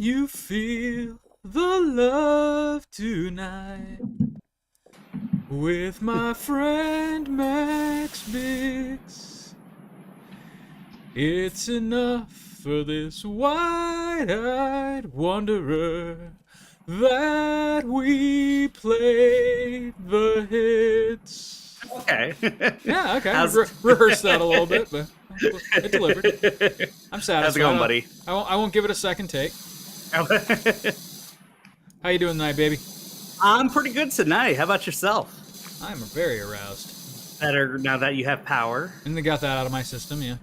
you feel the love tonight with my friend Max Biggs. It's enough for this wide-eyed wanderer that we played the hits. Okay. Yeah, okay. Rehearsed that a little bit, but it delivered. I'm satisfied. How's it going, buddy? I won't give it a second take. How you doing tonight, baby? I'm pretty good tonight. How about yourself? I'm very aroused. Better now that you have power. And they got that out of my system, yeah.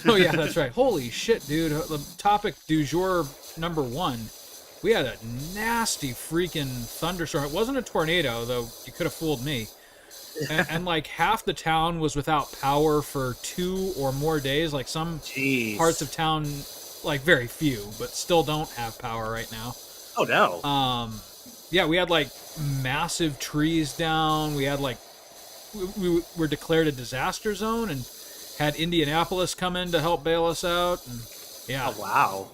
Oh, yeah, that's right. Holy shit, dude. The topic du jour number 1. We had a nasty freaking thunderstorm. It wasn't a tornado, though you could have fooled me. And like half the town was without power for 2 or more days. Like some parts of town, like very few, but still don't have power right now. Oh, no. Yeah, we had like massive trees down. We had like, we were declared a disaster zone and had Indianapolis come in to help bail us out. And yeah. Oh, wow.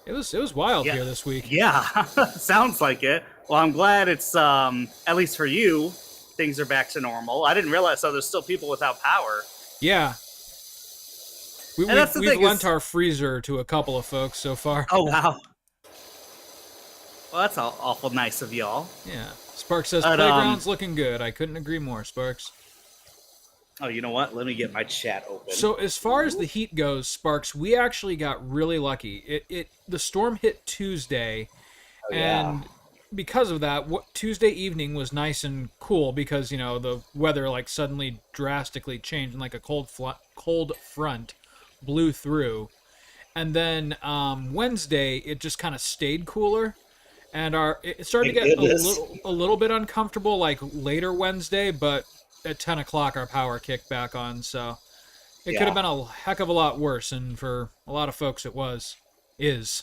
It was wild here this week. Yeah, sounds like it. Well, I'm glad it's, at least for you, things are back to normal. I didn't realize, so there's still people without power. Yeah. We've lent our freezer to a couple of folks so far. Oh, wow. Well, that's awful nice of y'all. Yeah. Sparks says, playground's looking good. I couldn't agree more, Sparks. Oh, you know what? Let me get my chat open. So as far as the heat goes, Sparks, we actually got really lucky. The storm hit Tuesday, and because of that, Tuesday evening was nice and cool because, you know, the weather like suddenly drastically changed and like a cold front blew through. And then Wednesday, it just kind of stayed cooler. And it started to get a little bit uncomfortable like later Wednesday, but at 10 o'clock our power kicked back on, so it could have been a heck of a lot worse, and for a lot of folks it is.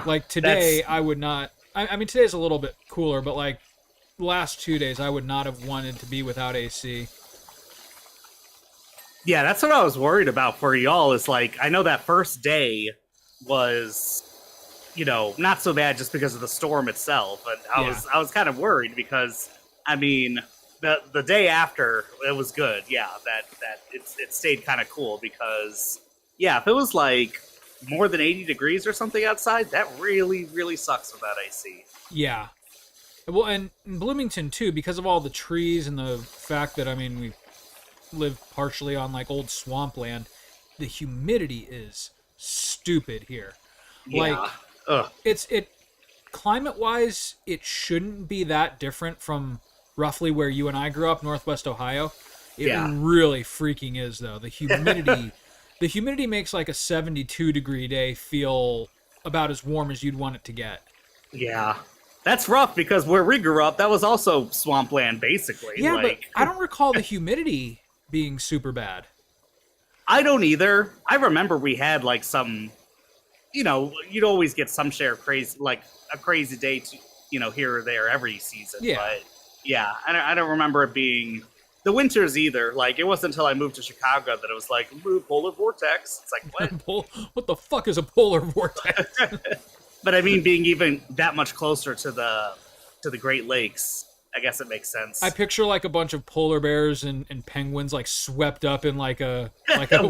Like today, I would not, I mean today's a little bit cooler, but like the last 2 days I would not have wanted to be without AC. Yeah, that's what I was worried about for y'all, is like, I know that first day was, you know, not so bad just because of the storm itself, but I was kind of worried because, I mean, the day after it was good. Yeah, that it stayed kind of cool because if it was like more than 80 degrees or something outside, that really sucks without AC. Yeah. Well, and in Bloomington too, because of all the trees and the fact that, I mean, we live partially on like old swampland, the humidity is stupid here. Yeah. Like it climate wise, it shouldn't be that different from roughly where you and I grew up, Northwest Ohio. It really freaking is, though. The humidity makes like a 72 degree day feel about as warm as you'd want it to get. Yeah. That's rough because where we grew up, that was also swampland, basically. Yeah, but I don't recall the humidity being super bad. I don't either. I remember we had like some, you know, you'd always get some share of crazy, like a crazy day, you know, here or there every season. Yeah. But yeah, I don't remember it being the winters either. Like, it wasn't until I moved to Chicago that it was like, polar vortex. It's like, what? What the fuck is a polar vortex? But I mean, being even that much closer to the Great Lakes, I guess it makes sense. I picture like a bunch of polar bears and penguins like swept up in like a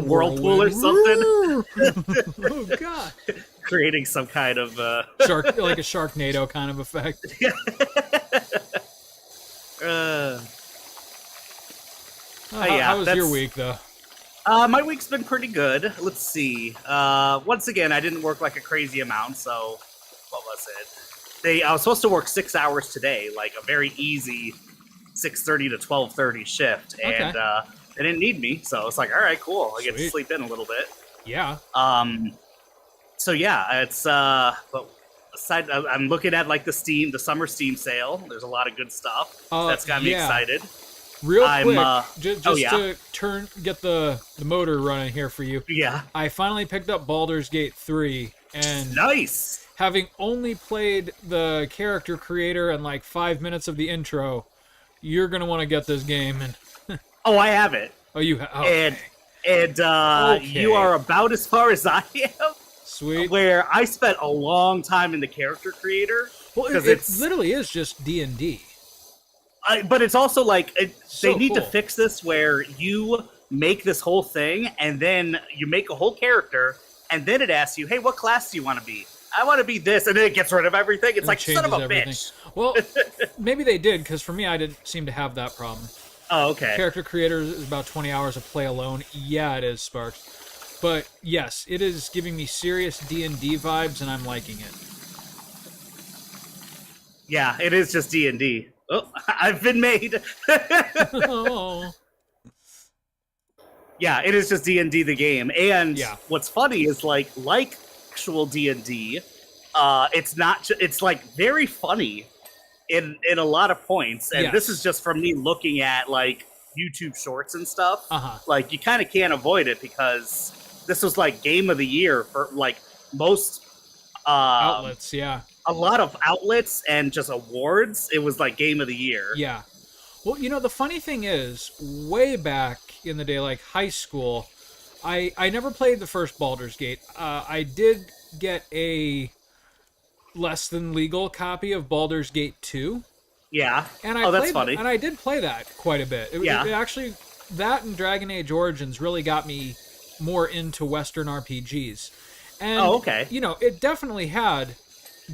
whirlpool or something. Oh god! Creating some kind of like a Sharknado kind of effect. How was your week, though? My week's been pretty good. Let's see. Once again, I didn't work like a crazy amount, so what was it? I was supposed to work 6 hours today, like a very easy 6:30 to 12:30 shift, and they didn't need me, so it's like, all right, cool. I get to sleep in a little bit. Yeah. So yeah, it's but aside, I'm looking at like the summer Steam sale. There's a lot of good stuff. That's got me excited. Real quick, just to get the motor running here for you. Yeah. I finally picked up Baldur's Gate 3, and nice. Having only played the character creator and like 5 minutes of the intro, you're gonna want to get this game. And oh, I have it. Oh, you have. Okay. And you are about as far as I am. Sweet. where I spent a long time in the character creator Well, because it literally is just D&D. but it's also like So they need to cool. fix this where you make this whole thing and then you make a whole character and then it asks you, hey, what class do you want to be? I want to be this, and then it gets rid of everything. It's And like, it son of changes a everything. bitch. Well, maybe they did, because for me, I didn't seem to have that problem. Oh, okay. Character creator is about 20 hours of play alone. Yeah, it is, Sparks. But yes, it is giving me serious D&D vibes, and I'm liking it. Yeah, it is just D&D. Oh, I've been made. Oh. Yeah, it is just D&D the game. And Yeah. what's funny is like actual D&D, it's not it's like very funny in a lot of points. And this Yes. is just from me looking at like YouTube shorts and stuff. Uh-huh. Like you kind of can't avoid it because this was like game of the year for like most Outlets, yeah. a lot of outlets and just awards. It was like game of the year. Yeah. Well, you know, the funny thing is, way back in the day, like high school, I never played the first Baldur's Gate. I did get a less than legal copy of Baldur's Gate 2. Yeah. And I that's funny. And I did play that quite a bit. It actually, that and Dragon Age Origins really got me more into Western RPGs. And, okay. You know, it definitely had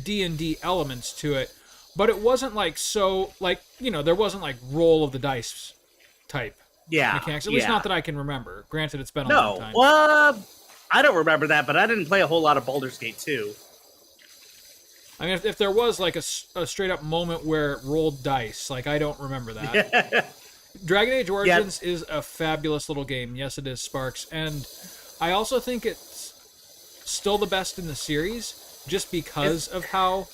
D&D elements to it, but it wasn't like there wasn't like roll of the dice type mechanics. At least not that I can remember. Granted, it's been a long time. Well, I don't remember that, but I didn't play a whole lot of Baldur's Gate 2. I mean, if there was like a straight up moment where it rolled dice, like I don't remember that. Dragon Age Origins is a fabulous little game. Yes, it is, Sparks. And I also think it's still the best in the series just because of how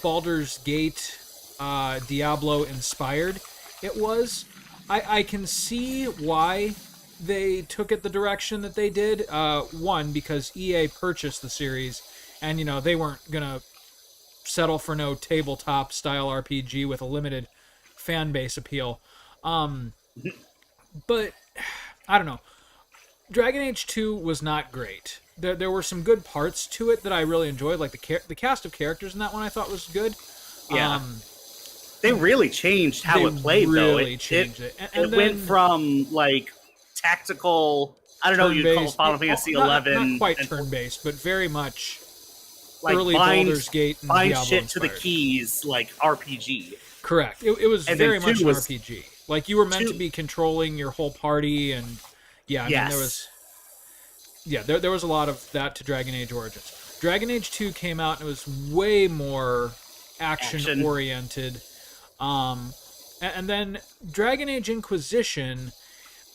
Baldur's Gate Diablo inspired it was. I can see why they took it the direction that they did. One, because EA purchased the series, and you know they weren't gonna settle for no tabletop style RPG with a limited fan base appeal. But I don't know. Dragon Age 2 was not great. There were some good parts to it that I really enjoyed, like the cast of characters in that one I thought was good. Yeah. They really changed how it played, though. Changed it. And it went from, like, tactical, I don't know what you'd call Final Fantasy 11. Not quite turn-based, but very much like early Baldur's Gate and bind Diablo shit inspired. to the keys, like, RPG. Correct. It was and very much an was, RPG. Like, you were meant to be controlling your whole party, and, yeah, I mean, there was... Yeah, there was a lot of that to Dragon Age Origins. Dragon Age 2 came out, and it was way more action-oriented. And then Dragon Age Inquisition,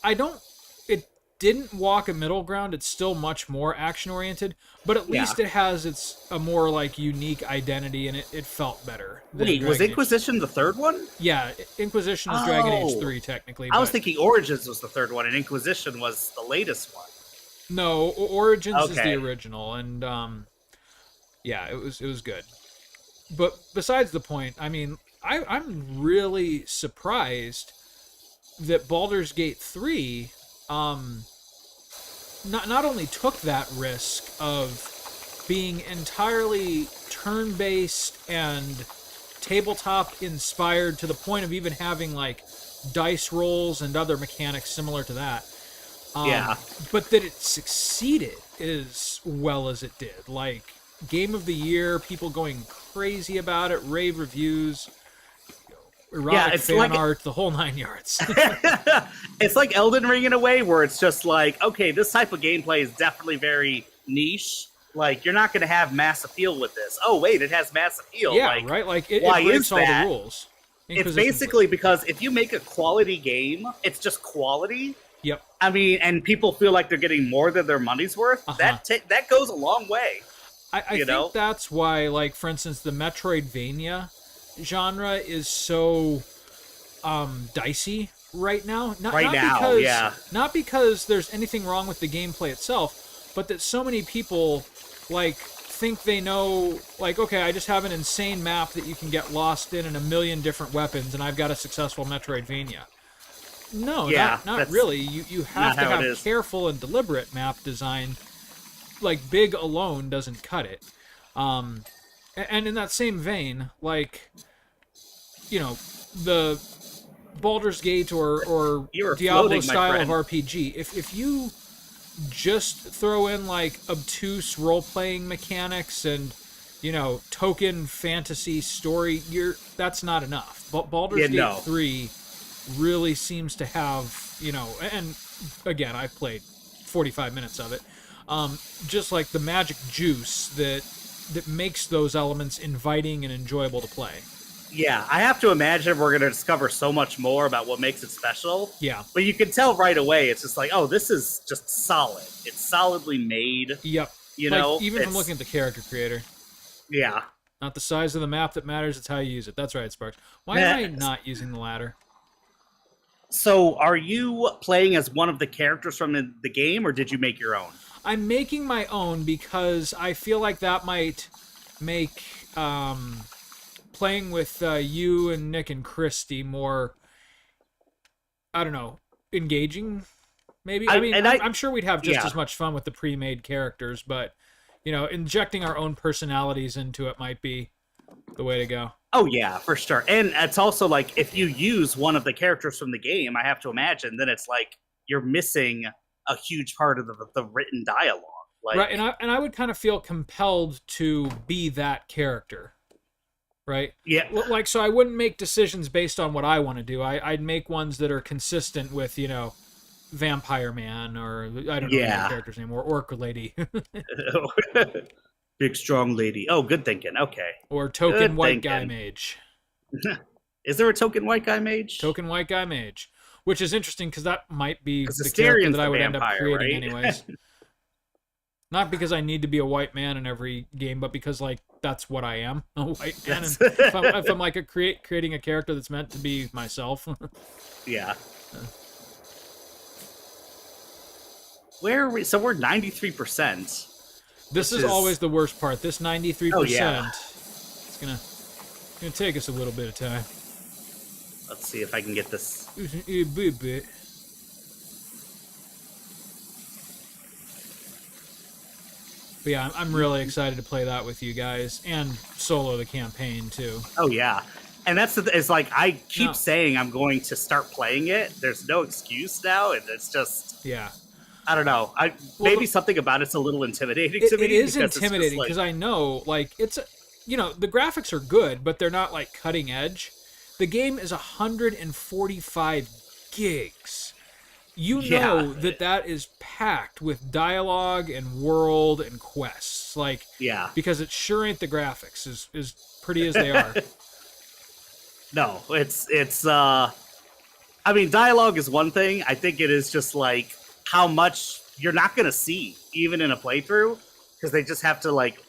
it didn't walk a middle ground. It's still much more action oriented, but at least it has a more like unique identity, and it felt better. Wait, was Inquisition the third one? Yeah, Inquisition is Dragon Age 3 technically. I was thinking Origins was the third one, and Inquisition was the latest one. No, Origins is the original, and yeah, it was good. But besides the point, I mean, I'm really surprised that Baldur's Gate 3 not only took that risk of being entirely turn-based and tabletop inspired to the point of even having like dice rolls and other mechanics similar to that. But that it succeeded as well as it did. Like, Game of the Year, people going crazy about it, rave reviews, erotic fan art, the whole 9 yards. It's like Elden Ring in a way, where it's just like, okay, this type of gameplay is definitely very niche. Like, you're not going to have mass appeal with this. Oh, wait, it has mass appeal. Yeah, like, right? Like, it why breaks is all that? the rules. It's basically because if you make a quality game, it's just quality. Yep. I mean, and people feel like they're getting more than their money's worth. That goes a long way. I think that's why, like, for instance, the Metroidvania genre is so dicey right now. Not because there's anything wrong with the gameplay itself, but that so many people, like, think they know, like, okay, I just have an insane map that you can get lost in and a million different weapons, and I've got a successful Metroidvania. No, not really. You have to have careful and deliberate map design like big alone doesn't cut it. And in that same vein, like, you know, the Baldur's Gate or You are Diablo floating, my style of friend. RPG, if you just throw in like obtuse role playing mechanics and token fantasy story, that's not enough. But Yeah, Baldur's Gate no. 3 really seems to have, and again, I've played 45 minutes of it. Just like the magic juice that makes those elements inviting and enjoyable to play. Yeah, I have to imagine we're going to discover so much more about what makes it special. Yeah. But you can tell right away, it's just like, oh, this is just solid. It's solidly made. Yep. You like, know, even from looking at the character creator. Yeah. Not the size of the map that matters, it's how you use it. That's right, Sparks. Why am I not using the ladder? So, are you playing as one of the characters from the game, or did you make your own? I'm making my own because I feel like that might make playing with you and Nick and Christy more, I don't know, engaging, maybe? I'm sure we'd have just as much fun with the pre-made characters, but, injecting our own personalities into it might be the way to go. Oh, yeah, for sure. And it's also like, if you use one of the characters from the game, I have to imagine, then it's like you're missing a huge part of the written dialogue. Like, right, and I would kind of feel compelled to be that character. Right? Yeah. Like, so I wouldn't make decisions based on what I want to do. I'd make ones that are consistent with, Vampire Man, or I don't know the character's name, or Orc Lady. Big strong lady. Oh, good thinking. Okay. Or Token White Guy Mage. Is there a Token White Guy Mage? Token White Guy Mage. Which is interesting because that might be the character that I would end up creating anyways. Not because I need to be a white man in every game, but because, like, that's what I am, a white man. And if I'm like creating a character that's meant to be myself. Yeah. Where are we? So we're 93%. This is always the worst part. This 93%. Oh, yeah. It's gonna take us a little bit of time. Let's see if I can get this. A bit. But yeah, I'm really excited to play that with you guys and solo the campaign too. Oh yeah, and it's like I keep saying I'm going to start playing it. There's no excuse now, and it's just I don't know. Maybe something about it's a little intimidating to me. It is intimidating because I know like it's the graphics are good, but they're not like cutting edge. The game is 145 gigs. You know that is packed with dialogue and world and quests. Like, because it sure ain't the graphics, as pretty as they are. No, it's I mean, dialogue is one thing. I think it is just like how much you're not going to see even in a playthrough, because they just have to like,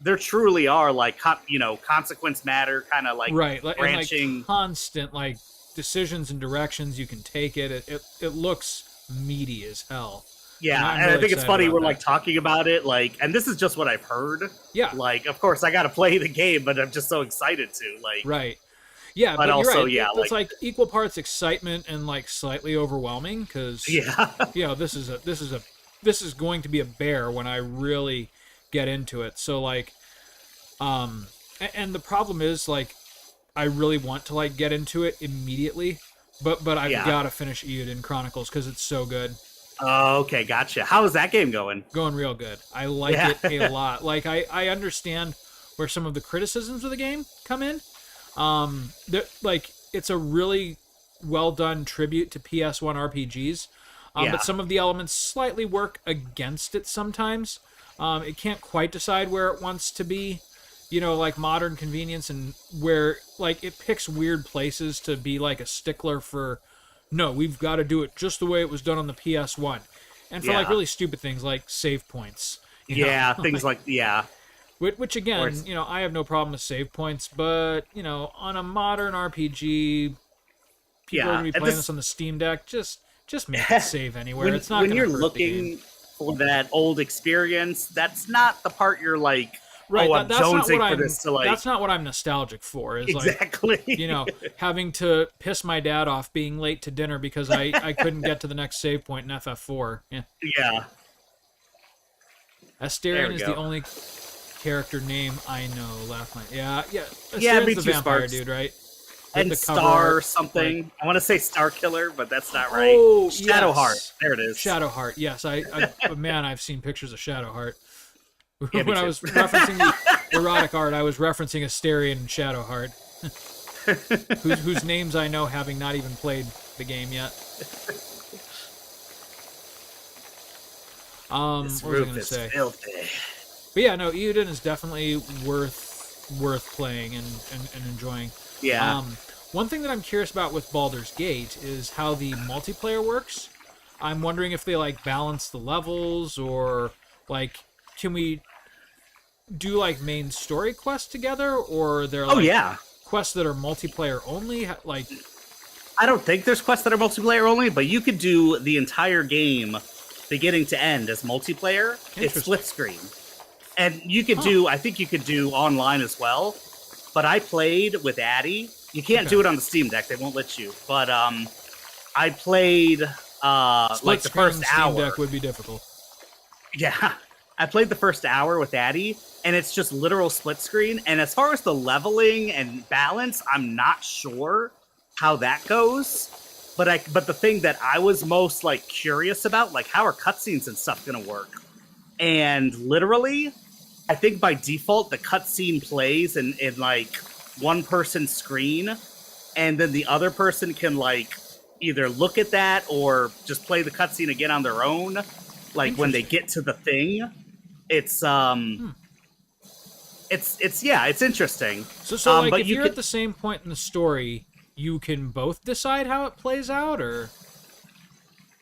there truly are like, consequence matter kind of like branching. And like constant like decisions and directions you can take it. It looks meaty as hell. Yeah, and really I think it's funny we're like talking about it, like, and this is just what I've heard. Yeah, like, of course I got to play the game, but I'm just so excited to like. Right. Yeah, but also right. It's like equal parts excitement and like slightly overwhelming because this is going to be a bear when I really get into it. So like, and the problem is like, I really want to like get into it immediately, but I've got to finish Eiyuden Chronicles because it's so good. Oh, okay, gotcha. How is that game going? Going real good. I like it a lot. Like I understand where some of the criticisms of the game come in. Like it's a really well done tribute to PS1 RPGs, but some of the elements slightly work against it sometimes. It can't quite decide where it wants to be. Like modern convenience, and where like it picks weird places to be like a stickler for, no, we've got to do it just the way it was done on the PS1, and for like really stupid things like save points. Things like which again, I have no problem with save points, but on a modern RPG, people are gonna be playing this on the Steam Deck. Just make it save anywhere. It's not when you're looking for that old experience. That's not the part you're like. Right, I'm jonesing for this to like. That's not what I'm nostalgic for. Is exactly. Like, having to piss my dad off being late to dinner because I couldn't get to the next save point in FF4. Yeah. There Asterion we is the go. only character name I know. Laugh my yeah. Yeah, me Astarion's the too, vampire Sparks. dude, right? And The cover Star art, like something. I want to say Star Killer, but that's not right. oh Shadowheart. yes, There it is. Shadowheart. Yes, man, I've seen pictures of Shadowheart. Yeah, me When I too. was referencing the erotic art, I was referencing Asterion and Shadowheart, whose names I know, having not even played the game yet. This What was I roof gonna is say? filthy. But yeah, no, Euden is definitely worth playing and enjoying. Yeah. One thing that I'm curious about with Baldur's Gate is how the multiplayer works. I'm wondering if they like balance the levels, or like can we do like main story quests together, or they're Oh like yeah. quests that are multiplayer only? Like I don't think there's quests that are multiplayer only, but you could do the entire game, beginning to end, as multiplayer. It's Interesting. split screen, and you could do. I think you could do online as well. But I played with Addy. You can't Okay. do it on the Steam Deck; they won't let you. But I played split like the screen first Steam hour. Deck would be difficult. Yeah, I played the first hour with Addy, and it's just literal split screen. And as far as the leveling and balance, I'm not sure how that goes. But the thing that I was most like curious about, like how are cutscenes and stuff gonna work? And literally, I think by default the cutscene plays in like one person's screen, and then the other person can like either look at that or just play the cutscene again on their own. Like when they get to the thing, it's it's interesting. So like But if you you're could at the same point in the story, you can both decide how it plays out, or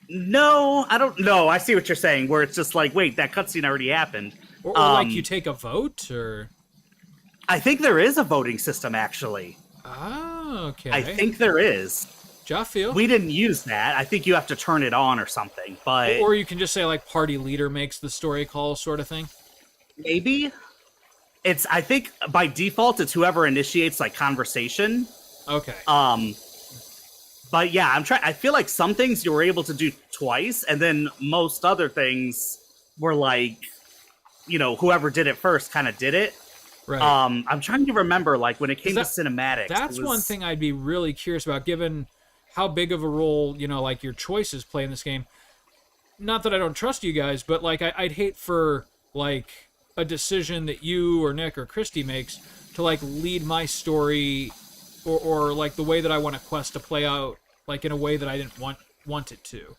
no, I don't know. I see what you're saying. Where it's just like, wait, that cutscene already happened. or like you take a vote, or I think there is a voting system actually. okay. I think there is. Ja feel? We didn't use that. I think you have to turn it on or something. But Or you can just say like party leader makes the story call, sort of thing. maybe it's. I think by default it's whoever initiates like conversation. Okay. But yeah, I feel like some things you were able to do twice, and then most other things were like, whoever did it first kind of did it. Right. I'm trying to remember, like when it came to cinematics. That's one thing I'd be really curious about, given how big of a role like your choices play in this game. Not that I don't trust you guys, but like I'd hate for like a decision that you or Nick or Christy makes to like lead my story, or like the way that I want a quest to play out, like in a way that I didn't want it to.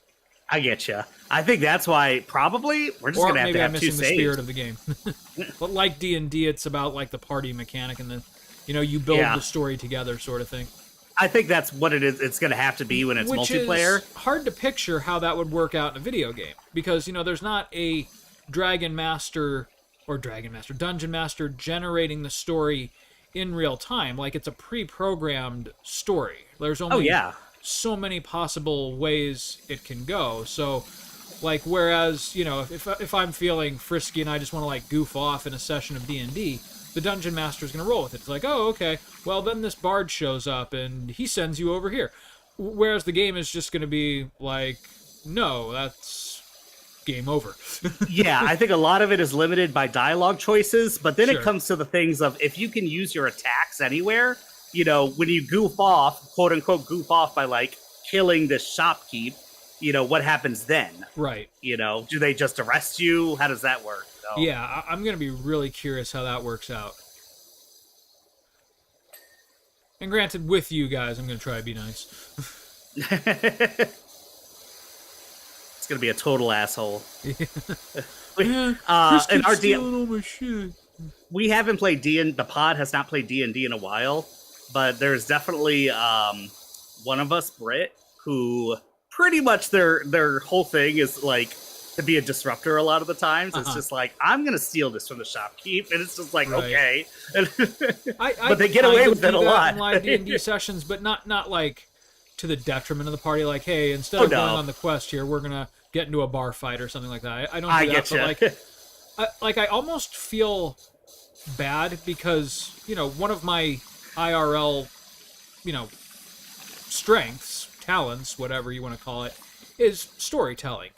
I get you. I think that's why probably we're just Or gonna have maybe to I'm have two missing the saves. spirit of the game. But like D&D, it's about like the party mechanic and the, you build Yeah. the story together, sort of thing. I think that's what it is. It's gonna have to be when it's Which multiplayer. is hard to picture how that would work out in a video game, because there's not a Dungeon Master generating the story in real time. Like it's a pre-programmed story. There's only yeah. so many possible ways it can go. So like whereas if I'm feeling frisky and I just want to like goof off in a session of D&D, the dungeon master is going to roll with it. It's like, oh, okay, well then this bard shows up and he sends you over here, whereas the game is just going to be like, no, that's game over. Yeah, I think a lot of it is limited by dialogue choices, but then Sure. it comes to the things of if you can use your attacks anywhere, when you goof off, quote unquote goof off by like killing this shopkeep, what happens then? Right. Do they just arrest you? How does that work? So, Yeah, I'm going to be really curious how that works out. And granted, with you guys, I'm going to try to be nice. It's gonna be a total asshole. Yeah, And our stealing all my shit. we haven't played D&D. The pod has not played D&D in a while, but there's definitely one of us, Brit, who pretty much their whole thing is like to be a disruptor a lot of the times. It's just like, I'm gonna steal this from the shopkeep, and it's just like, Right. okay. But they get away with it a lot. in live D&D sessions, but not like to the detriment of the party. Like, hey, instead Oh, of no. going on the quest here, we're gonna get into a bar fight or something like that. I don't do I that, getcha. but like I almost feel bad because one of my IRL strengths, talents, whatever you want to call it, is storytelling.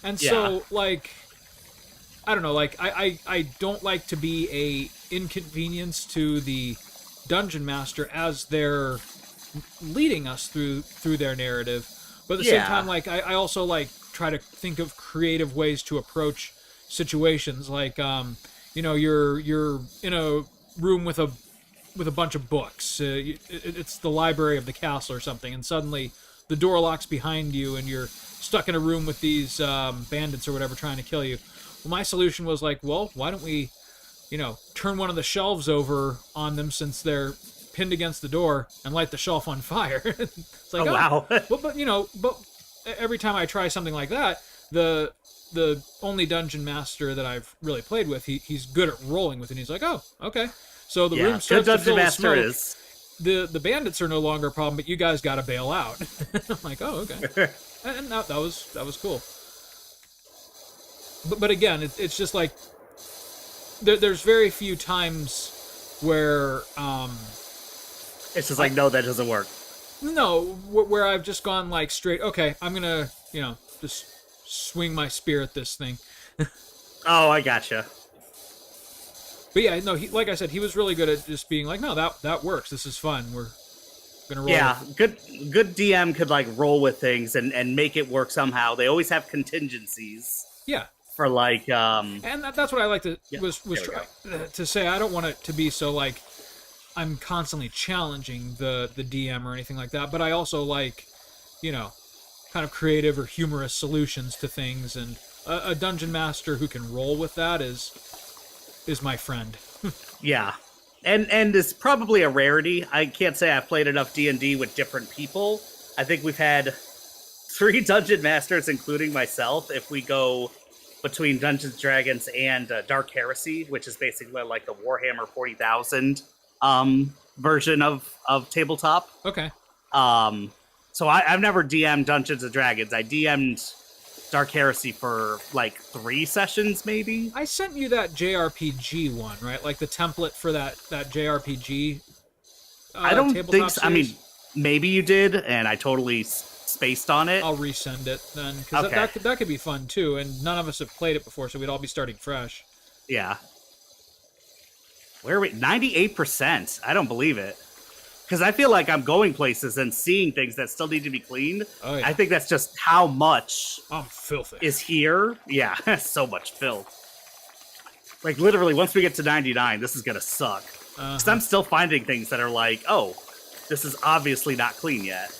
And so Yeah. like I don't know, like I don't like to be a inconvenience to the dungeon master as they're leading us through their narrative. But at the same Yeah. time, like I also like try to think of creative ways to approach situations. Like you're in a room with a bunch of books. It's the library of the castle or something, and suddenly the door locks behind you, and you're stuck in a room with these bandits or whatever trying to kill you. Well, my solution was like, well, why don't we, turn one of the shelves over on them since they're pinned against the door and light the shelf on fire. It's like, Oh, wow. but every time I try something like that, the only dungeon master that I've really played with, he's good at rolling with it. And he's like, oh, okay. So the room Good starts to dungeon fill with master smoke. is. The bandits are no longer a problem, but you guys got to bail out. I'm like, oh, okay. And that was cool. But again, it's just like there's very few times where It's just like, no, that doesn't work. where I've just gone like straight. Okay, I'm gonna just swing my spear at this thing. Oh, I gotcha. But yeah, no, like I said, he was really good at just being like, no, that works. This is fun. We're gonna roll. Yeah, good DM could like roll with things and make it work somehow. They always have contingencies Yeah. for like And that's what I like to was there we try to say. I don't want it to be so like I'm constantly challenging the DM or anything like that. But I also like, kind of creative or humorous solutions to things, and a dungeon master who can roll with that is my friend. yeah. And it's probably a rarity. I can't say I've played enough D&D with different people. I think we've had 3 dungeon masters, including myself, if we go between Dungeons and Dragons and Dark Heresy, which is basically like the Warhammer 40,000 version of tabletop. Okay. So I've never DM'd Dungeons and Dragons. I DM'd Dark Heresy for like 3 sessions, maybe. I sent you that JRPG one, right? Like the template for that JRPG. I don't tabletop think so. I mean, series? maybe you did, and I totally spaced on it. I'll resend it then, because Okay. that could be fun too. And none of us have played it before, so we'd all be starting fresh. Yeah. Where are we? 98%. I don't believe it. Because I feel like I'm going places and seeing things that still need to be cleaned. Oh, yeah. I think that's just how much I'm filthy. is here. Yeah, so much filth. Like, literally, once we get to 99, this is going to suck. Because I'm still finding things that are like, oh, this is obviously not clean yet.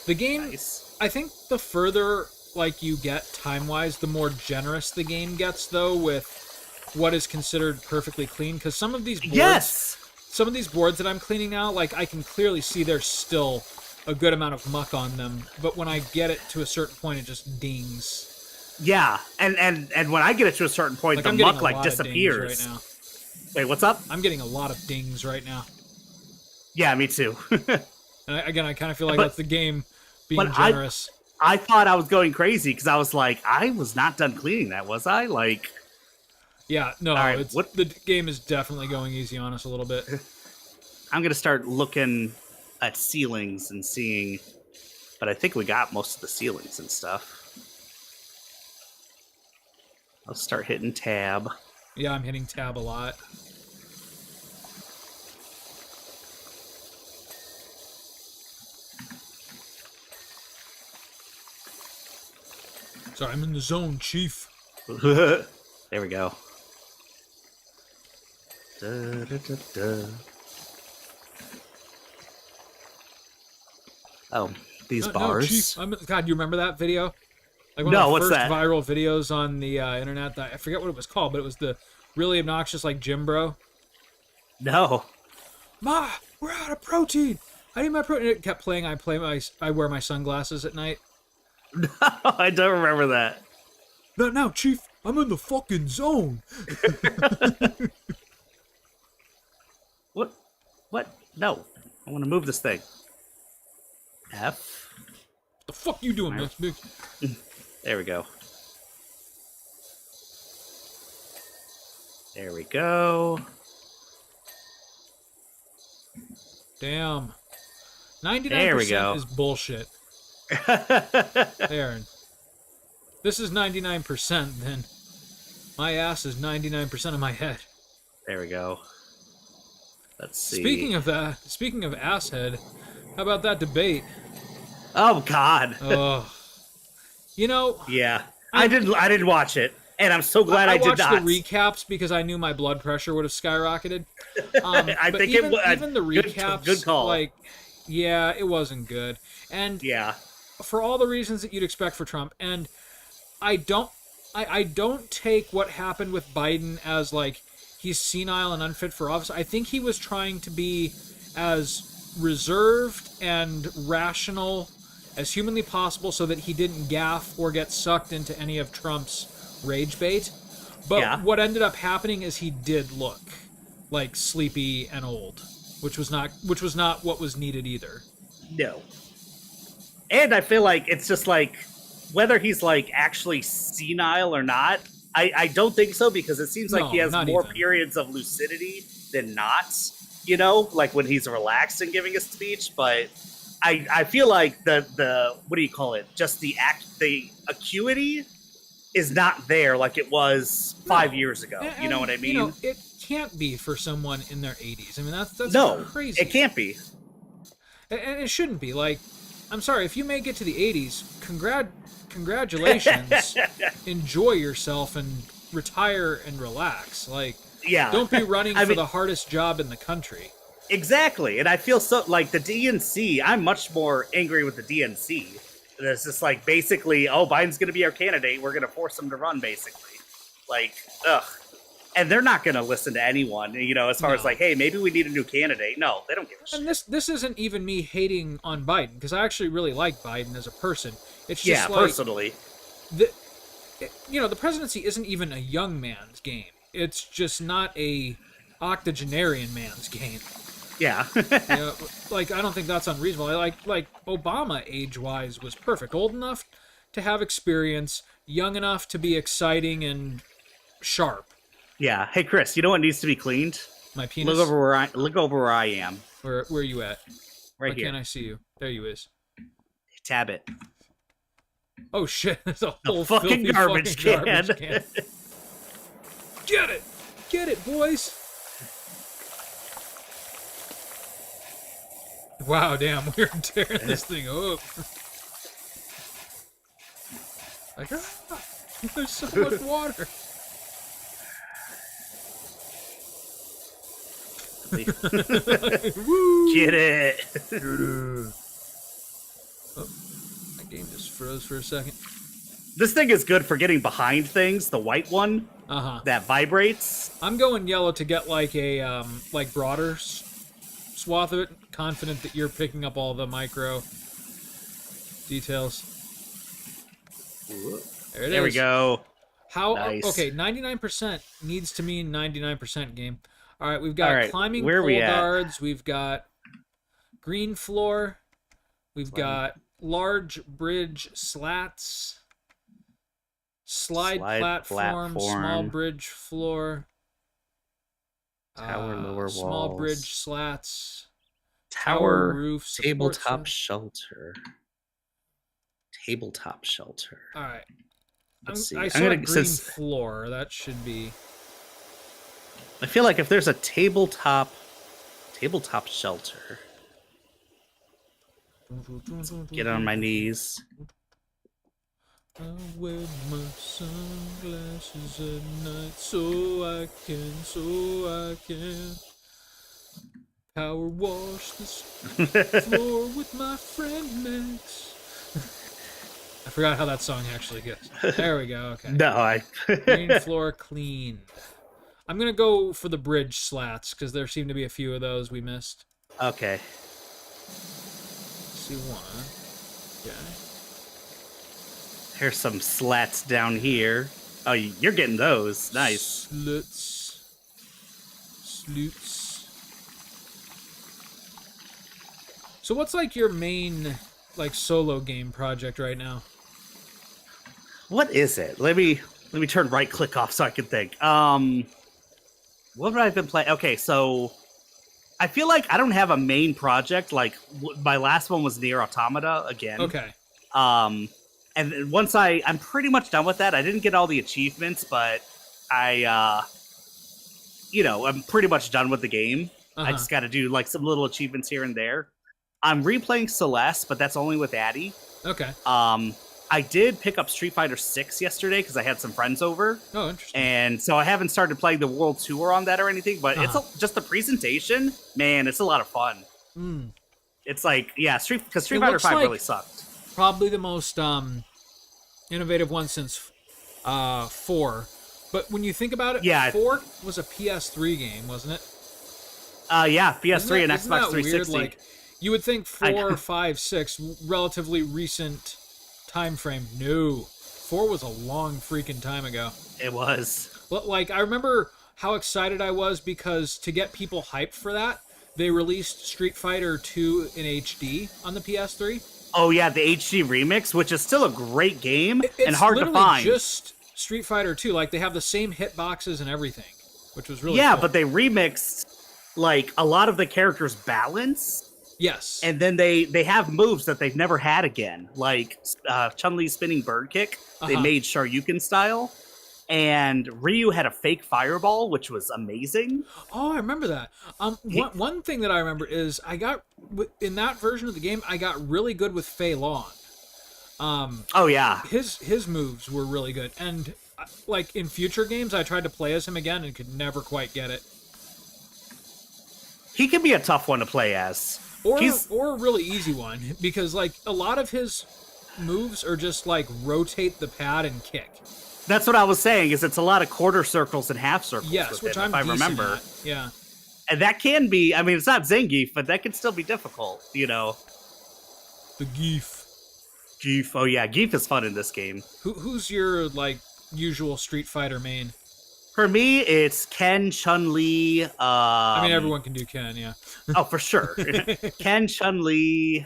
The game, Nice. I think the further like you get time-wise, the more generous the game gets, though, with what is considered perfectly clean. Because some of these boards... Yes! Some of these boards that I'm cleaning now, like, I can clearly see there's still a good amount of muck on them, but when I get it to a certain point, it just dings. Yeah, and when I get it to a certain point, Like, the I'm getting muck a like lot of disappears. dings right now. Wait, what's up? I'm getting a lot of dings right now. Yeah, me too. And I kind of feel like But- that's the game being but generous. I thought I was going crazy because I was like, I was not done cleaning that, was I? Like, Yeah, no, All right, the game is definitely going easy on us a little bit. I'm gonna start looking at ceilings and seeing, but I think we got most of the ceilings and stuff. I'll start hitting tab. Yeah, I'm hitting tab a lot. Sorry, I'm in the zone, Chief. There we go. Da, da, da, da. Oh, these No, bars. Chief. God, you remember that video? Like one No, of the what's first that? viral videos on the internet. That I forget what it was called, but it was the really obnoxious like Jim Bro. No. Ma, we're out of protein. I need my protein. It kept playing. I wear my sunglasses at night. No, I don't remember that. Not now, Chief. I'm in the fucking zone. What? What? No. I want to move this thing. F. The fuck you doing, Alright. Big? There we go. There we go. Damn. 99% There we go. is bullshit. Aaron. This is 99% then. My ass is 99% of my head. There we go. Let's see. Speaking of ass head, how about that debate? Oh God. Oh, you know, Yeah. I I'm, didn't watch it, and I'm so glad I did watched the not. recaps because I knew my blood pressure would have skyrocketed. I But think it was even the good recaps, call. like, yeah, it wasn't good. And Yeah. for all the reasons that you'd expect for Trump, and I don't I don't take what happened with Biden as like he's senile and unfit for office. I think he was trying to be as reserved and rational as humanly possible so that he didn't gaffe or get sucked into any of Trump's rage bait. But Yeah. what ended up happening is he did look like sleepy and old, which was not what was needed either. No. And I feel like it's just like whether he's like actually senile or not. I don't think so because it seems like No, he has not more even. periods of lucidity than not. You know, like when he's relaxed and giving a speech. But I feel like the what do you call it? Just the acuity is not there like it was 5 years ago. You know what I mean? You know, it can't be for someone in their 80s. I mean, that's No, crazy. it can't be. And it shouldn't be. Like, I'm sorry, if you make it to the 80s, congratulations. Enjoy yourself and retire and relax. Like, Yeah. don't be running I for mean, the hardest job in the country. exactly. And I feel so like the DNC, I'm much more angry with the DNC. It's just like basically, oh, Biden's going to be our candidate. We're going to force him to run, basically. Like, ugh. And they're not going to listen to anyone, you know, as far as like, hey, maybe we need a new candidate. No, they don't give a shit. And this isn't even me hating on Biden, because I actually really like Biden as a person. It's just Yeah, like, personally. the presidency isn't even a young man's game. It's just not a octogenarian man's game. Yeah. Like I don't think that's unreasonable. Like Obama age-wise was perfect, old enough to have experience, young enough to be exciting and sharp. Yeah. Hey, Chris, you know what needs to be cleaned? My penis. Look over where I am. Where are you at? Right Why here. can't I see you? There you is. Tab it. Oh shit! There's a whole fucking filthy garbage fucking can. garbage can. Get it, boys! Wow, damn, we're tearing this thing up. Like, there's so much water. Woo! Get it. Oh, my game just froze for a second. This thing is good for getting behind things. The white one that vibrates. I'm going yellow to get like a like broader swath of it. Confident that you're picking up all the micro details. There it is. There we go. How? Nice. Okay, 99% needs to mean 99% game. All right, we've got climbing pole we at? guards. We've got green floor. We've got large bridge slats. Slide platform, small bridge floor. Tower lower walls. Small bridge slats. Tower roof. Tabletop shelter. Tabletop shelter. All right. Let's see. I saw a green floor. That should be. I feel like if there's a tabletop shelter. Get on my knees. I wear my sunglasses at night so I can power wash this floor with my friend Max. I forgot how that song actually goes. There we go. Okay. No, Green floor cleaned. I'm gonna go for the bridge slats because there seem to be a few of those we missed. Okay. See one. Okay. Here's some slats down here. Oh, you're getting those. Nice. Sloots. So what's like your main like solo game project right now? What is it? Let me turn right click off so I can think. What have I been playing? Okay, so I feel like I don't have a main project. Like my last one was Nier Automata again. Okay. And once I'm pretty much done with that. I didn't get all the achievements, but I'm pretty much done with the game. I Uh-huh. just got to do like some little achievements here and there. I'm replaying Celeste, but that's only with Addy. Okay. I did pick up Street Fighter 6 yesterday because I had some friends over. Oh, interesting. And so I haven't started playing the World Tour on that or anything, but just the presentation, man, it's a lot of fun. Mm. It's like, yeah, Street It Fighter looks 5 like really sucked. probably the most innovative one since 4. But when you think about it, Yeah. 4 was a PS3 game, wasn't it? Yeah, PS3 and Isn't Xbox that 360. Weird? Like, you would think I 4, know. 5, 6, relatively recent time frame. No. 4 was a long freaking time ago. It was. But, like, I remember how excited I was because to get people hyped for that, they released Street Fighter 2 in HD on the PS3. Oh yeah, the HD remix, which is still a great game It's and hard to literally find. just Street Fighter 2. Like, they have the same hitboxes and everything, which was really Yeah, cool. but they remixed like a lot of the characters' balance, Yes. and then they have moves that they've never had again, like Chun-Li's spinning bird kick. They Uh-huh. made Shoryuken style, and Ryu had a fake fireball, which was amazing. Oh, I remember that. One thing that I remember is in that version of the game, I got really good with Fei Long. Oh yeah, His moves were really good, and like in future games, I tried to play as him again and could never quite get it. he can be a tough one to play as. Or a really easy one because like a lot of his moves are just like rotate the pad and kick. That's what I was saying. Is it's a lot of quarter circles and half circles. Yes, with which him, I'm if I decent remember. at. Yeah. And that can be, I mean, it's not Zangief, but that can still be difficult, you know. The Geef. Geef, oh yeah, Geef is fun in this game. Who's your like usual Street Fighter main? For me, it's Ken, Chun-Li. I mean, everyone can do Ken, yeah. Oh, for sure. Ken, Chun-Li.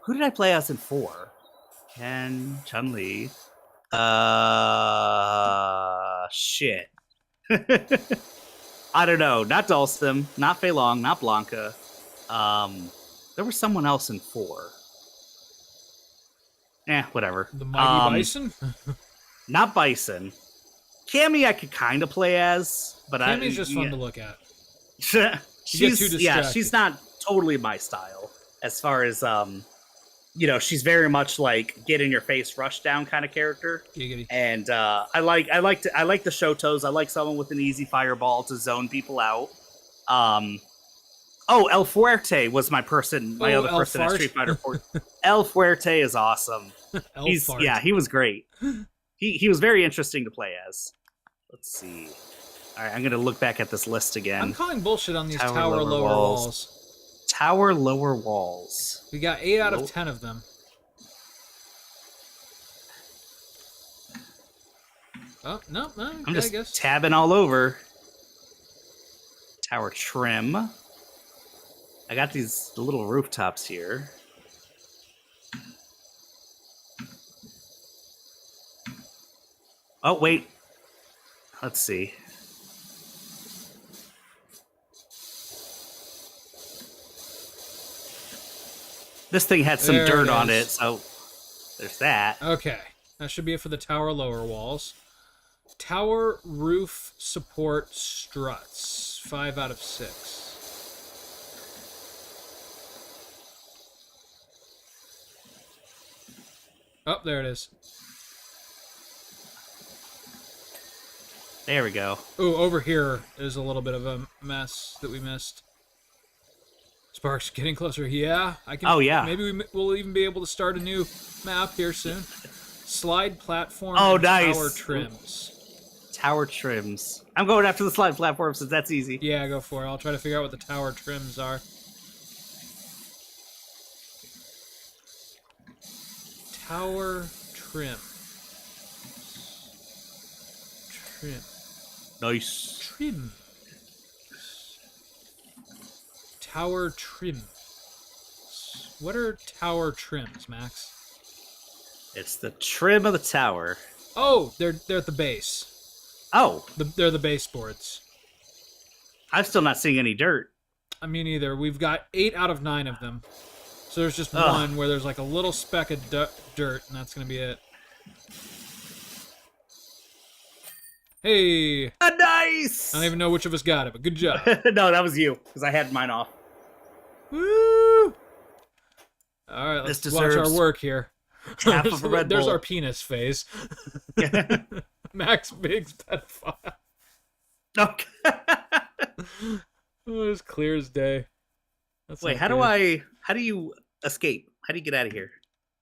Who did I play as in 4? Ken, Chun-Li. Shit. I don't know. Not Dulstim, not Fei Long, not Blanca. There was someone else in 4. Whatever. The Mighty Bison? Not Bison. Cammy I could kind of play as, but Cammy's just fun to look at. she's too yeah, distracted. she's not totally my style as far as she's very much like get in your face rush down kind of character. Giggity. And I like the Shotos. I like someone with an easy fireball to zone people out. El Fuerte was my other El person at Fart? Street Fighter 4. El Fuerte is awesome. El Fart. He was great. He was very interesting to play as. Let's see. All right, I'm gonna look back at this list again. I'm calling bullshit on these Tower tower lower lower walls. walls. Tower lower walls. We got 8 out of Nope. 10 of them. Oh, no, I'm I just guess. tabbing all over. Tower trim. I got these little rooftops here. Oh, wait. Let's see. This thing had some There dirt it on is. it, so there's that. Okay. That should be it for the tower lower walls. Tower roof support struts. 5 out of 6. Oh, there it is. There we go. Ooh, over here is a little bit of a mess that we missed. Sparks getting closer. Yeah, I can. Oh, yeah. Maybe we'll even be able to start a new map here soon. Slide platform. Oh, and nice. Tower trims. Tower trims. I'm going after the slide platform since that's easy. Yeah, go for it. I'll try to figure out what the tower trims are. Tower trim. Trim. Nice. Trim. Tower trims. What are tower trims, Max? It's the trim of the tower. Oh, they're at the base. Oh, They're the baseboards. I'm still not seeing any dirt. I mean, either. We've got 8 out of 9 of them. So there's just Ugh. one where there's like a little speck of dirt, and that's going to be it. Hey, I Nice. don't even know which of us got it, but good job. No, that was you because I had mine off. Woo! All right, This let's watch our deserves work here. half of a Red There's Bull. our penis phase. Max Biggs pedophile. Okay. Oh, it's clear as day. That's Wait, not how good. do you escape? How do you get out of here?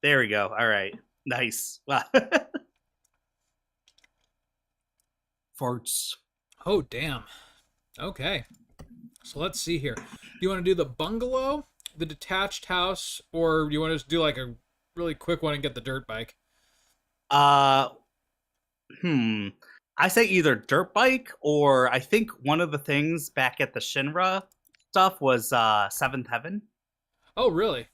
There we go. All right. Nice. Wow. Farts. Oh, damn. Okay. So let's see here. Do you want to do the bungalow, the detached house, or do you want to just do like a really quick one and get the dirt bike? Uh I say either dirt bike or I think one of the things back at the Shinra stuff was Seventh Heaven. Oh, really?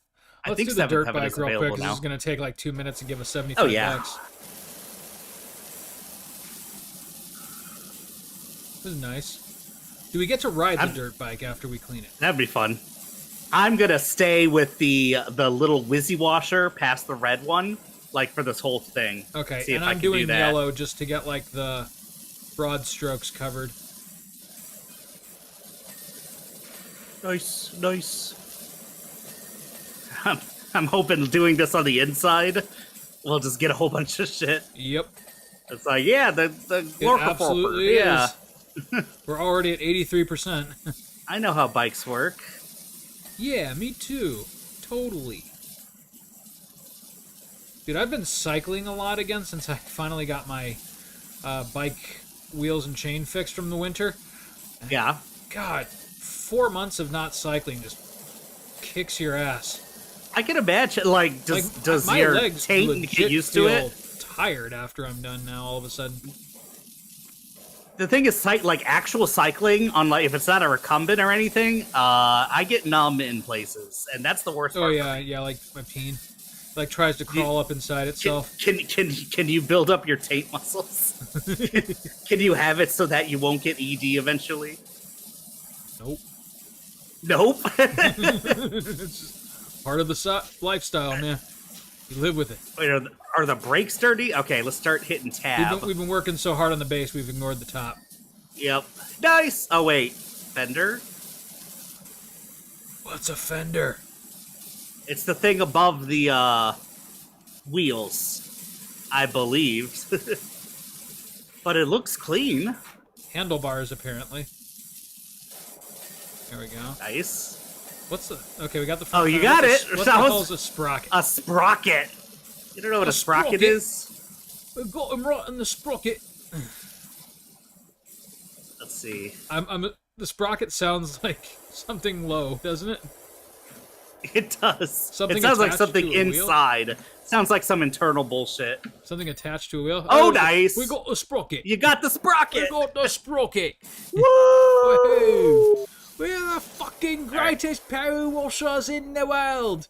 I Let's think do the Seventh dirt Heaven bike is real quick available because this now. is going to take like 2 minutes and give us 75 Oh yeah. bucks. This is nice. Do we get to ride the dirt bike after we clean it? That'd be fun. I'm gonna stay with the little Wizzy washer past the red one, like for this whole thing. Okay, See and if I I'm can doing do that. yellow just to get like the broad strokes covered. Nice, nice. I'm hoping doing this on the inside, we'll just get a whole bunch of shit. Yep. It's like, yeah, the It absolutely yeah. is. We're already at 83%. I know how bikes work. Yeah, me too. Totally. Dude, I've been cycling a lot again since I finally got my bike wheels and chain fixed from the winter. Yeah. God, 4 months of not cycling just kicks your ass. I can imagine, like, does my your legs taint legit get used to feel it? tired after I'm done now all of a sudden. The thing is, like actual cycling on like if it's not a recumbent or anything, I get numb in places, and that's the worst. Oh part yeah, yeah, like my peen, like tries to crawl up inside itself. Can you build up your taint muscles? Can you have it so that you won't get ED eventually? Nope. Nope. It's just part of the lifestyle, man. You live with it. Wait, are the brakes dirty? Okay, let's start hitting tab. We've been working so hard on the base, we've ignored the top. Yep. Nice. Oh wait, fender. What's a fender? It's the thing above the wheels, I believe. But it looks clean. Handlebars, apparently. There we go. Nice. What's the... Okay, we got the... Oh, you got it. What the hell is a sprocket? A sprocket. You don't know what a sprocket is? We got him right in the sprocket. Let's see. The sprocket sounds like something low, doesn't it? It does. Something it sounds like attached something to a wheel? inside. Sounds like some internal bullshit. Something attached to a wheel? Oh, nice. We got the sprocket. You got the sprocket. We got the sprocket. Woo! Woohoo! We're the fucking greatest power washers in the world.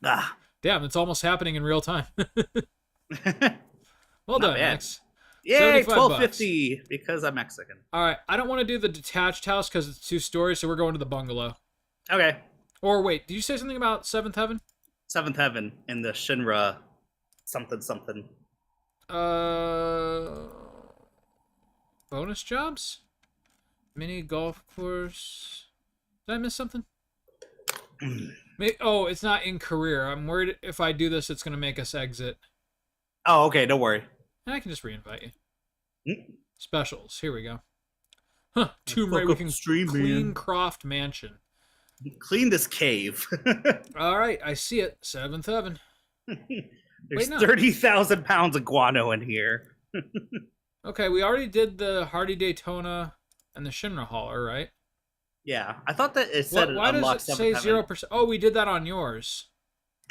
Ah. Damn, it's almost happening in real time. Well done, bad. Max. Yay, 75 $12.50 because I'm Mexican. All right, I don't want to do the detached house because it's 2 stories, so we're going to the bungalow. Okay. Or wait, did you say something about Seventh Heaven? Seventh Heaven in the Shinra something something. Bonus jobs? Mini golf course. Did I miss something? Oh, it's not in career. I'm worried if I do this, it's going to make us exit. Oh, okay, don't worry. And I can just reinvite you. Mm. Specials. Here we go. Huh. Tomb Raider. We can clean Croft Mansion. Clean this cave. All right, I see it. Seventh Heaven. There's Wait, no. 30,000 pounds of guano in here. Okay, we already did the Hardy Daytona and the Shinra hauler, right? Yeah, I thought that it said Why does it say 0%? Oh, we did that on yours.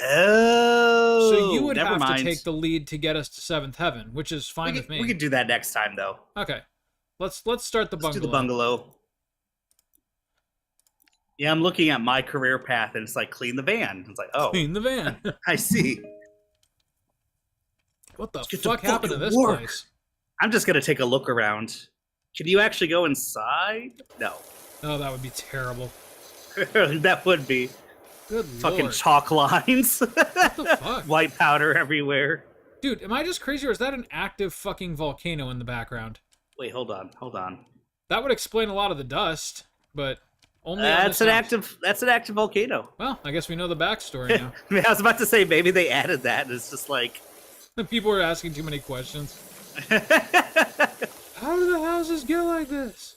Oh, So you would never have mind. to take the lead to get us to Seventh Heaven, which is fine with me. We could do that next time, though. Okay, let's start the bungalow. Let's do the bungalow. Yeah, I'm looking at my career path, and it's like clean the van. It's like, oh, Clean the van. I see. What the Get fuck to happened to fucking this work. place? I'm just gonna take a look around. Can you actually go inside? No. Oh, that would be terrible. That would be. Good Fucking lord. chalk lines. What the fuck? White powder everywhere. Dude, am I just crazy, or is that an active fucking volcano in the background? Wait, hold on, hold on. That would explain a lot of the dust, but only on this house. That's an active volcano. Well, I guess we know the backstory now. I mean, I was about to say maybe they added that, and it's just like People are asking too many questions. How do the houses get like this?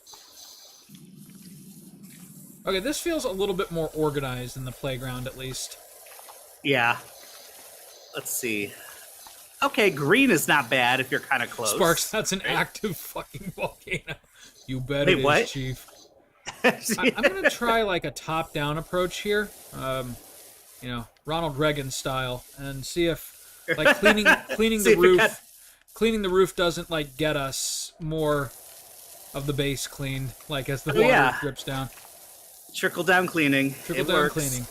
Okay, this feels a little bit more organized than the playground, at least. yeah. Let's see. Okay, green is not bad if you're kind of close. Sparks, that's an active fucking volcano. You bet Wait, it is, what? Chief. I'm gonna try like a top-down approach here, you know, Ronald Reagan style, and see if like cleaning See the if it cleaning the roof doesn't like get us more of the base cleaned, like as the water drips down. Trickle down cleaning. Trickle It down works. cleaning.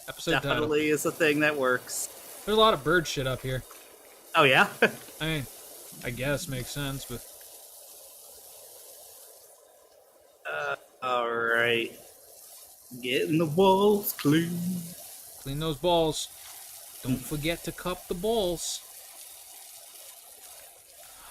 Episode Definitely title. is a thing that works. There's a lot of bird shit up here. Oh yeah. I mean, I guess makes sense, but All right. Getting the walls clean. clean those balls. Don't forget to cup the balls.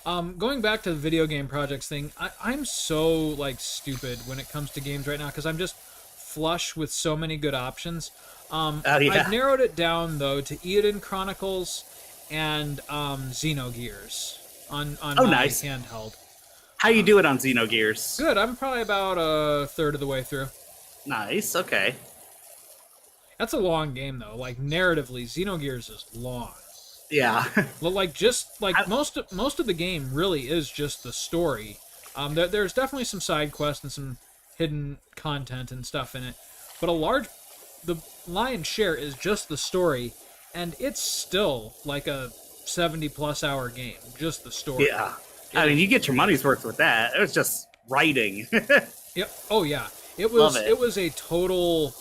Going back to the video game projects thing, I'm so like stupid when it comes to games right now because I'm just flush with so many good options. Yeah. I've narrowed it down though to Eiyuden Chronicles and Xenogears on my nice. handheld. How you do it on Xenogears? Good. I'm probably about a third of the way through. Nice. Okay. That's a long game though. Like narratively, Xenogears is long. Yeah. Well, like just like most of the game really is just the story. There's definitely some side quests and some hidden content and stuff in it, but the lion's share is just the story, and it's still like a 70+ hour game, just the story. Yeah. I mean, you get your money's worth with that. It was just writing. Yep. Oh yeah. It Love was it. it was a total.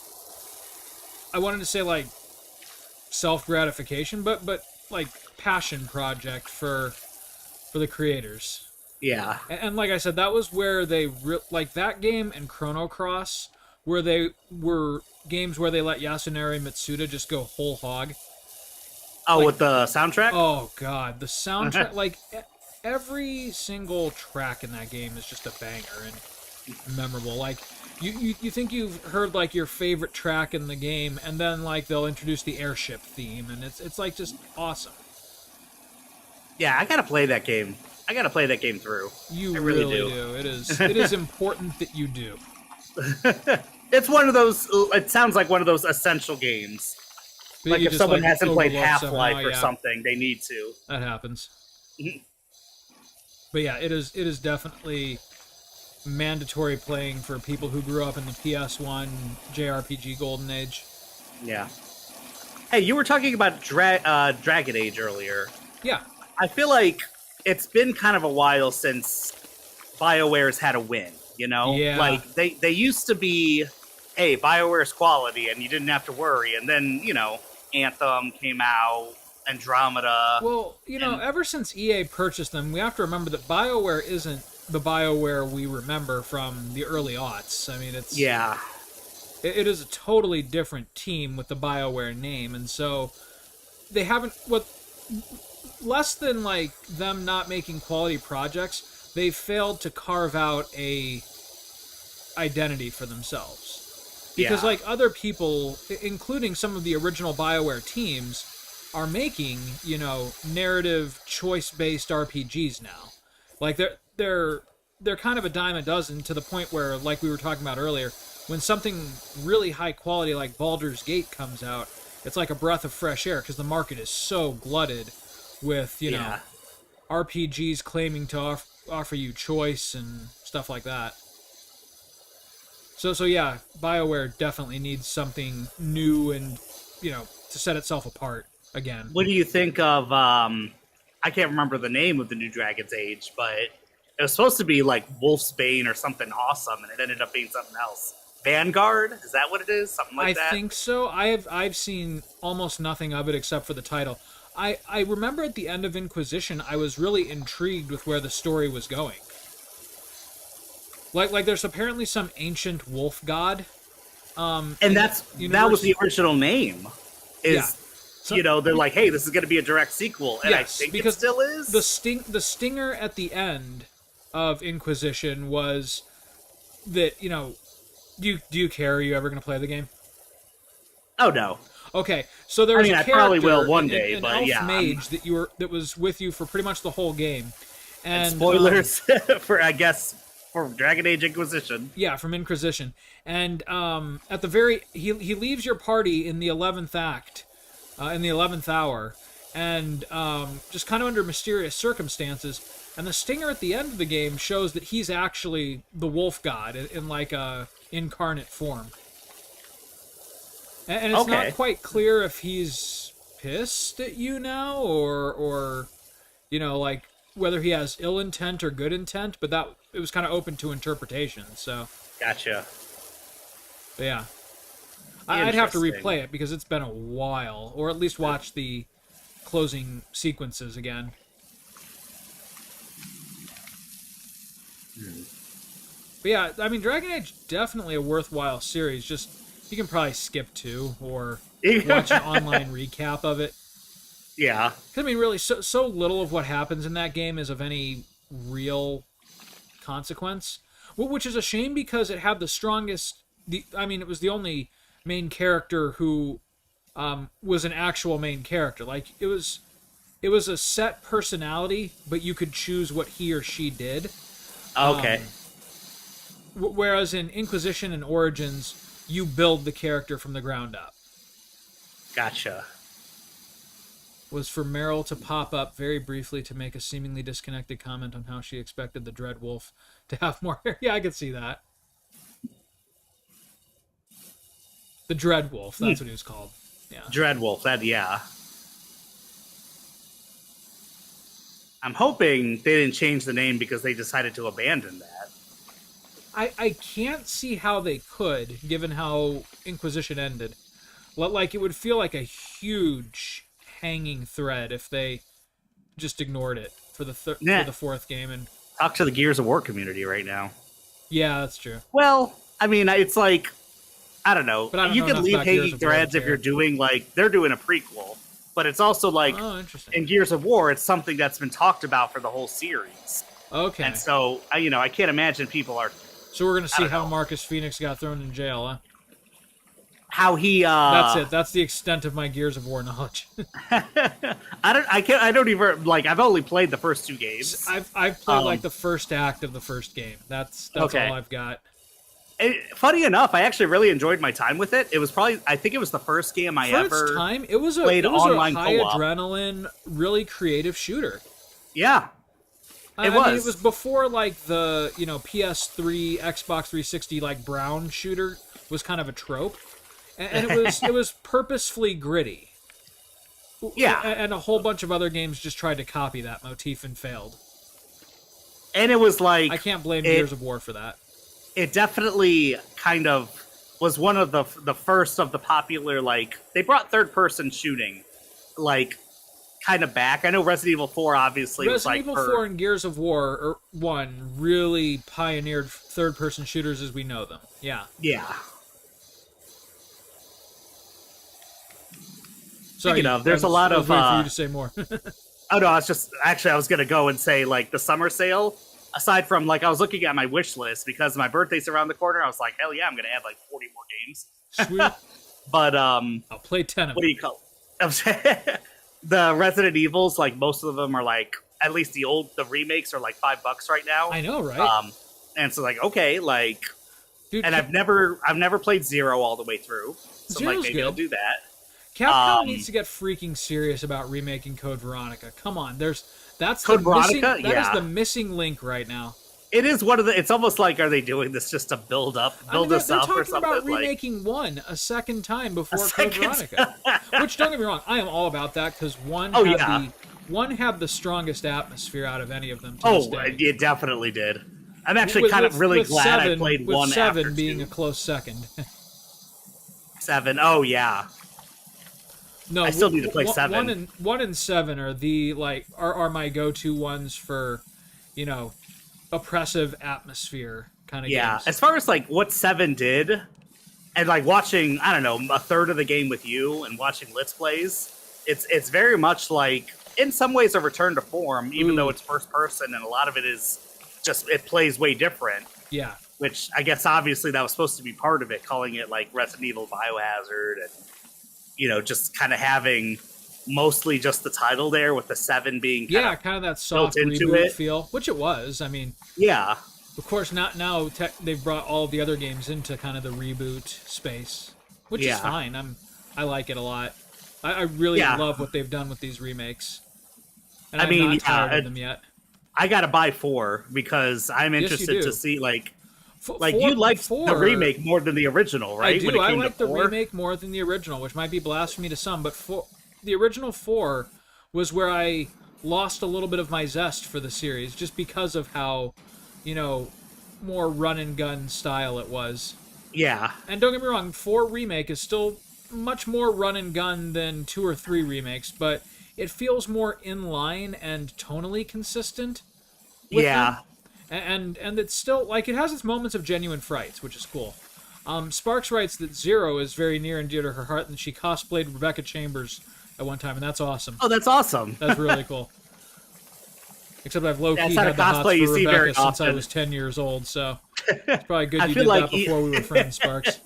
I wanted to say like self gratification, but like passion project for the creators. Yeah. And like I said, that was where they like that game and Chrono Cross, where they were games where they let Yasunari Mitsuda just go whole hog. Oh, Like- with the soundtrack? Oh god, the soundtrack, like every single track in that game is just a banger and memorable. Like you think you've heard like your favorite track in the game, and then like they'll introduce the airship theme, and it's like just awesome. Yeah, I gotta play that game. I gotta play that game through. You I really really do. It is important that you do. It's one of those. It sounds like one of those essential games. But Like you if just, someone like, hasn't played overlook Half-Life somehow, or yeah, something, they need to. that happens. Mhm. But yeah, it is definitely mandatory playing for people who grew up in the PS1 JRPG golden age. Yeah. Hey, you were talking about Dragon Age earlier. Yeah. I feel like it's been kind of a while since BioWare's had a win, you know? Yeah. Like, they used to be, hey, BioWare's quality, and you didn't have to worry. And then, you know, Anthem came out, Andromeda. Well, you know, ever since EA purchased them, we have to remember that BioWare isn't the BioWare we remember from the early aughts. I mean, it's Yeah. it is a totally different team with the BioWare name, and so they haven't less than like them not making quality projects, they've failed to carve out a identity for themselves. Because Yeah. like other people, including some of the original BioWare teams, are making, you know, narrative choice-based RPGs now. Like they're kind of a dime a dozen, to the point where, like we were talking about earlier, when something really high quality like Baldur's Gate comes out, it's like a breath of fresh air because the market is so glutted with, you know, Yeah. RPGs claiming to offer you choice and stuff like that. So yeah, BioWare definitely needs something new and, you know, to set itself apart again. What do you think of, I can't remember the name of the new Dragon's Age, but it was supposed to be like Wolf's Bane or something awesome, and it ended up being something else. Vanguard? Is that what it is? Something like that? I think so. I've seen almost nothing of it except for the title. I remember at the end of Inquisition, I was really intrigued with where the story was going. Like there's apparently some ancient wolf god. And that's that was universe. the original name. Is So, they're like, hey, this is going to be a direct sequel, and yes, I think because it still is. the stinger at the end of Inquisition was that do you care? Are you ever going to play the game? Oh no. Okay, so there was a I character, probably will one day, an but elf yeah, mage that was with you for pretty much the whole game. And spoilers for for Dragon Age Inquisition. Yeah, from Inquisition. And at the very he leaves your party in the 11th act, in the 11th hour, and just kind of under mysterious circumstances. And the stinger at the end of the game shows that he's actually the wolf god in like a incarnate form. And it's not quite clear if he's pissed at you now or like whether he has ill intent or good intent, but it was kind of open to interpretation. So gotcha. But yeah, I'd have to replay it because it's been a while, or at least watch the closing sequences again. But yeah, I mean, Dragon Age definitely a worthwhile series. Just you can probably skip 2 or watch an online recap of it. Yeah. I mean, really, so little of what happens in that game is of any real consequence, which is a shame because it had the strongest. It was the only main character who was an actual main character. Like it was a set personality, but you could choose what he or she did. Okay. Whereas in Inquisition and Origins, you build the character from the ground up. Gotcha. Was for Meryl to pop up very briefly to make a seemingly disconnected comment on how she expected the Dread Wolf to have more hair. Yeah, I could see that. The Dread Wolf, that's what he was called. Yeah. Dread Wolf, yeah. I'm hoping they didn't change the name because they decided to abandon that. I can't see how they could, given how Inquisition ended. Like, it would feel like a huge hanging thread if they just ignored it for the for the fourth game. And talk to the Gears of War community right now. Yeah, that's true. Well, I mean, it's like, I don't know. But you can leave hanging threads if you're doing, like, they're doing a prequel. But it's also like, in Gears of War, it's something that's been talked about for the whole series. Okay. And so, I can't imagine people are... So we're going to see how Marcus Phoenix got thrown in jail, huh? How he... That's it. That's the extent of my Gears of War knowledge. I don't even... Like, I've only played the first 2 games. I've played, like, the first act of the first game. That's all I've got. Funny enough, I actually really enjoyed my time with it. It was probably... I think it was the first game I ever time, it was a high adrenaline, really creative shooter. Yeah. It was before, like, the, PS3, Xbox 360, like, brown shooter was kind of a trope. And it was purposefully gritty. Yeah. And a whole bunch of other games just tried to copy that motif and failed. And it was like... I can't blame Gears of War for that. It definitely kind of was one of the first of the popular, like... They brought third-person shooting, like... kind of back. I know Resident Evil 4 obviously was like... Resident Evil 4 and Gears of War 1 really pioneered third-person shooters as we know them. Yeah. Yeah. Sorry, Speaking of, there's a lot of... waiting for you to say more. Oh, no, I was going to go and say, like, the summer sale, aside from, like, I was looking at my wish list because my birthday's around the corner. I was like, hell yeah, I'm going to add, like, 40 more games. Sweet. But, I'll play 10 of them. What do you call it? The Resident Evils, like, most of them are, like, at least the remakes are, like, $5 right now. I know, right? And so, like, okay, like... Dude, and I've never played Zero all the way through. So, Zero's like, maybe good. I'll do that. Capcom needs to get freaking serious about remaking Code Veronica. Come on, that's Code the Veronica? That is the missing link right now. It is one of the... It's almost like, are they doing this just to build us up or something? They're talking about remaking 1 a second time before Code Veronica. Which, don't get me wrong, I am all about that, because one had the strongest atmosphere out of any of them to this day. It definitely did. I'm actually kind of really glad I played 1 after 7 being 2. a close second. 7, oh yeah. No, I still need to play 7. 1 and 7 are are my go-to ones for, oppressive atmosphere kind of games. Yeah, as far as like what 7 did, and like watching, I don't know, a third of the game with you and watching Let's Plays, it's very much like, in some ways, a return to form, even though Ooh. it's first person, and a lot of it is just, it plays way different. Yeah. Which I guess obviously that was supposed to be part of it, calling it like Resident Evil Biohazard, and just kind of having mostly just the title there, with the 7 being Kind of that soft into reboot it. feel, which it was. I mean, Yeah. of course, now they've brought all the other games into kind of the reboot space, which is fine. I like it a lot. I really love what they've done with these remakes, and I'm not tired of them yet. I gotta buy 4 because I'm interested to see you liked the remake more than the original, right? I do. I like the remake more than the original, which might be blasphemy to some, but the original 4 was where I lost a little bit of my zest for the series, just because of how, more run and gun style it was. Yeah. And don't get me wrong, 4 remake is still much more run and gun than 2 or 3 remakes, but it feels more in line and tonally consistent with them. And it's still, like, it has its moments of genuine frights, which is cool. Sparks writes that Zero is very near and dear to her heart, and she cosplayed Rebecca Chambers at one time, and that's awesome. Oh, that's awesome. That's really cool. Except I've low-key had the hots for Rebecca since I often. was 10 years old, so it's probably good you feel did like that before we were friends, Sparks.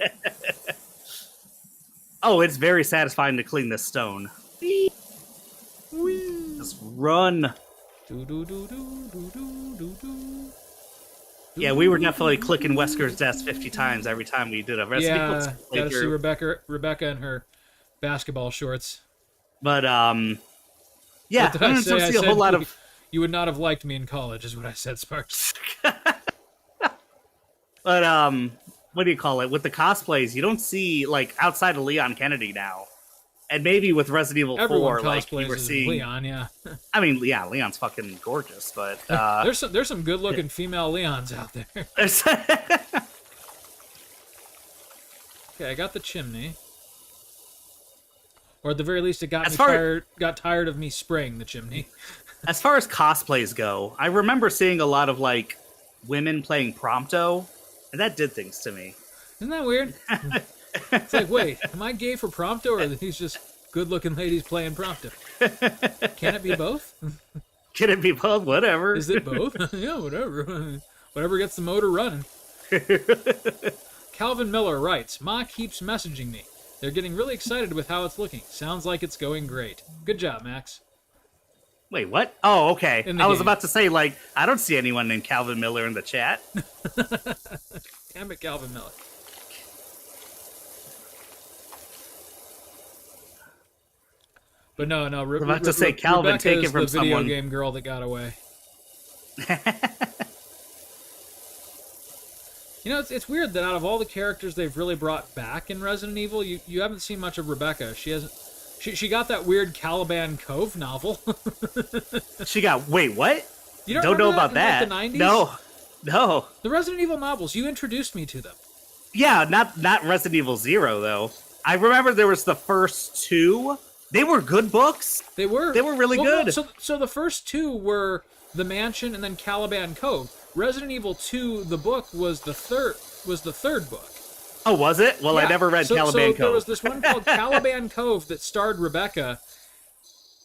Oh, it's very satisfying to clean this stone. Whee! Just run. Yeah, we were definitely clicking Wesker's desk 50 times every time we did a Resident Evil. Yeah, gotta see Rebecca in her basketball shorts. But What did I say? See a whole lot of. You would not have liked me in college, is what I said, Sparks. But what do you call it? With the cosplays, you don't see, like, outside of Leon Kennedy now, and maybe with Resident Evil 4, like, you were seeing Leon. Yeah. I mean, yeah, Leon's fucking gorgeous, but there's some good looking female Leons out there. Okay, I got the chimney. Or at the very least, it got tired of me spraying the chimney. As far as cosplays go, I remember seeing a lot of, like, women playing Prompto, and that did things to me. Isn't that weird? It's like, wait, am I gay for Prompto, or are these just good-looking ladies playing Prompto? Can it be both? Can it be both? Whatever. Is it both? Yeah, whatever. Whatever gets the motor running. Calvin Miller writes, Ma keeps messaging me. They're getting really excited with how it's looking. Sounds like it's going great. Good job, Max. Wait, what? Oh, okay. I was game. about to say, like, I don't see anyone named Calvin Miller in the chat. Damn it, Calvin Miller. But no. I'm about to say, Calvin, Rebecca take it is from the video someone. game girl that got away. It's weird that out of all the characters they've really brought back in Resident Evil, you haven't seen much of Rebecca. She hasn't. She got that weird Caliban Cove novel. She got. Wait, what? You don't know about that? In, like, the 90s? No. The Resident Evil novels. You introduced me to them. Yeah, not Resident Evil 0 though. I remember there was the first 2. They were good books. They were really good. No, so the first 2 were The Mansion and then Caliban Cove. Resident Evil 2, the book, was the third book. Oh, was it? Well, Yeah. I never read Caliban Cove. There was this one called Caliban Cove that starred Rebecca,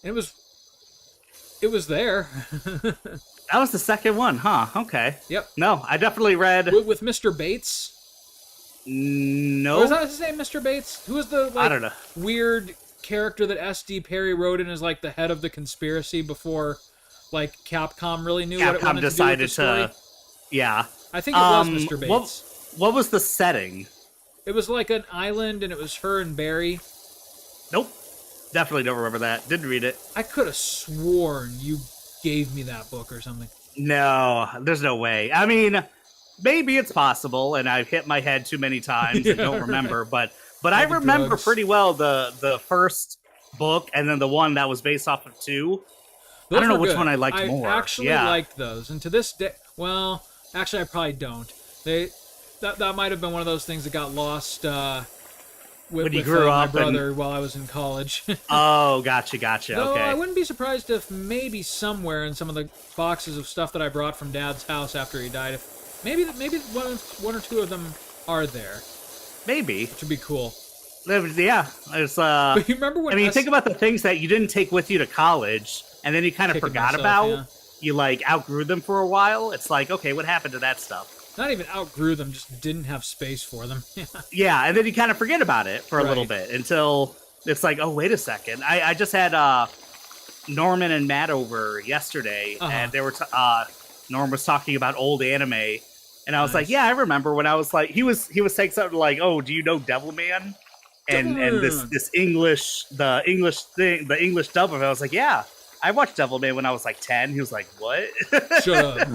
and it was there. That was the second one, huh? Okay. Yep. No, I definitely read with Mr. Bates. No. Or was that his name, Mr. Bates? Who was the I don't know. weird character that S.D. Perry wrote in as like the head of the conspiracy before like Capcom really knew what it wanted decided to do with the story? Yeah. I think it was Mr. Bates. What was the setting? It was like an island, and it was her and Barry. Nope. Definitely don't remember that. Didn't read it. I could have sworn you gave me that book or something. No, there's no way. I mean, maybe it's possible, and I've hit my head too many times and don't remember. But I remember drugs. pretty well the first book, and then the one that was based off of 2. Those I don't know were which good. one I liked more. I actually liked those, and to this day, well, actually, I probably don't. That might have been one of those things that got lost when you grew up my brother while I was in college. Oh, gotcha. No, Okay. I wouldn't be surprised if maybe somewhere in some of the boxes of stuff that I brought from Dad's house after he died, if maybe one or two of them are there. Maybe. Which would be cool. Yeah, it's But you remember when I mean, you think about the things that you didn't take with you to college, and then you kind of Kicking forgot myself, about. yeah. You like outgrew them for a while. It's like, okay, what happened to that stuff? Not even outgrew them, just didn't have space for them. Yeah, and then you kind of forget about it for a little Right. bit until it's like, oh, wait a second. I just had Norman and Matt over yesterday, and they were Norm was talking about old anime, and I was like, Nice. yeah, I remember when I was like, he was saying something like, oh, do you know Devilman? And this English the English dub of it. I was like, yeah, I watched Devilman when I was like 10. He was like, what? Shut up.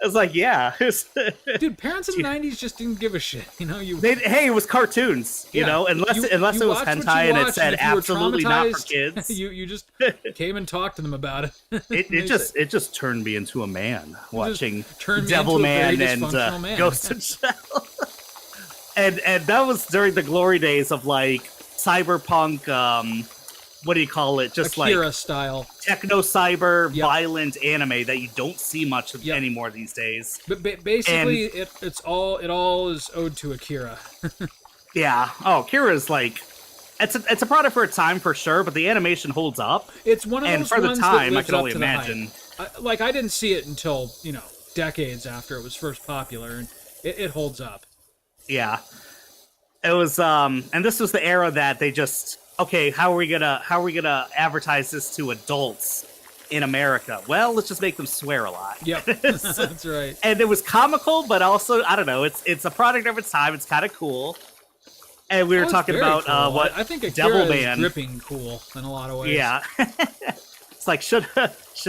I was like, yeah. Dude, parents in the 90s just didn't give a shit. You know, Hey, it was cartoons, you know, unless you it was watched what you hentai and it watched, said if you were absolutely not for traumatized, kids. you just came and talked to them about it. It just turned me into a man watching turned me into a very Devilman and dysfunctional man. Ghost in Shell. and that was during the glory days of like cyberpunk, what do you call it? Just Akira like style. techno cyber violent anime that you don't see much of Yep. anymore these days. But basically, it all is owed to Akira. Yeah. Oh, Kira's like it's a product for a time for sure, but the animation holds up. It's one of And those for the ones time, that I lives can up only to the hype. imagine. I didn't see it until decades after it was first popular, and it holds up. Yeah. It was and this was the era that they just okay, how are we gonna advertise this to adults in America? Well, let's just make them swear a lot. Yep, that's right. And it was comical, but also I don't know, it's a product of its time, it's kinda cool. And we were That was talking very about cool. what I think Akira is Devilman. dripping cool in a lot of ways. Yeah. It's like should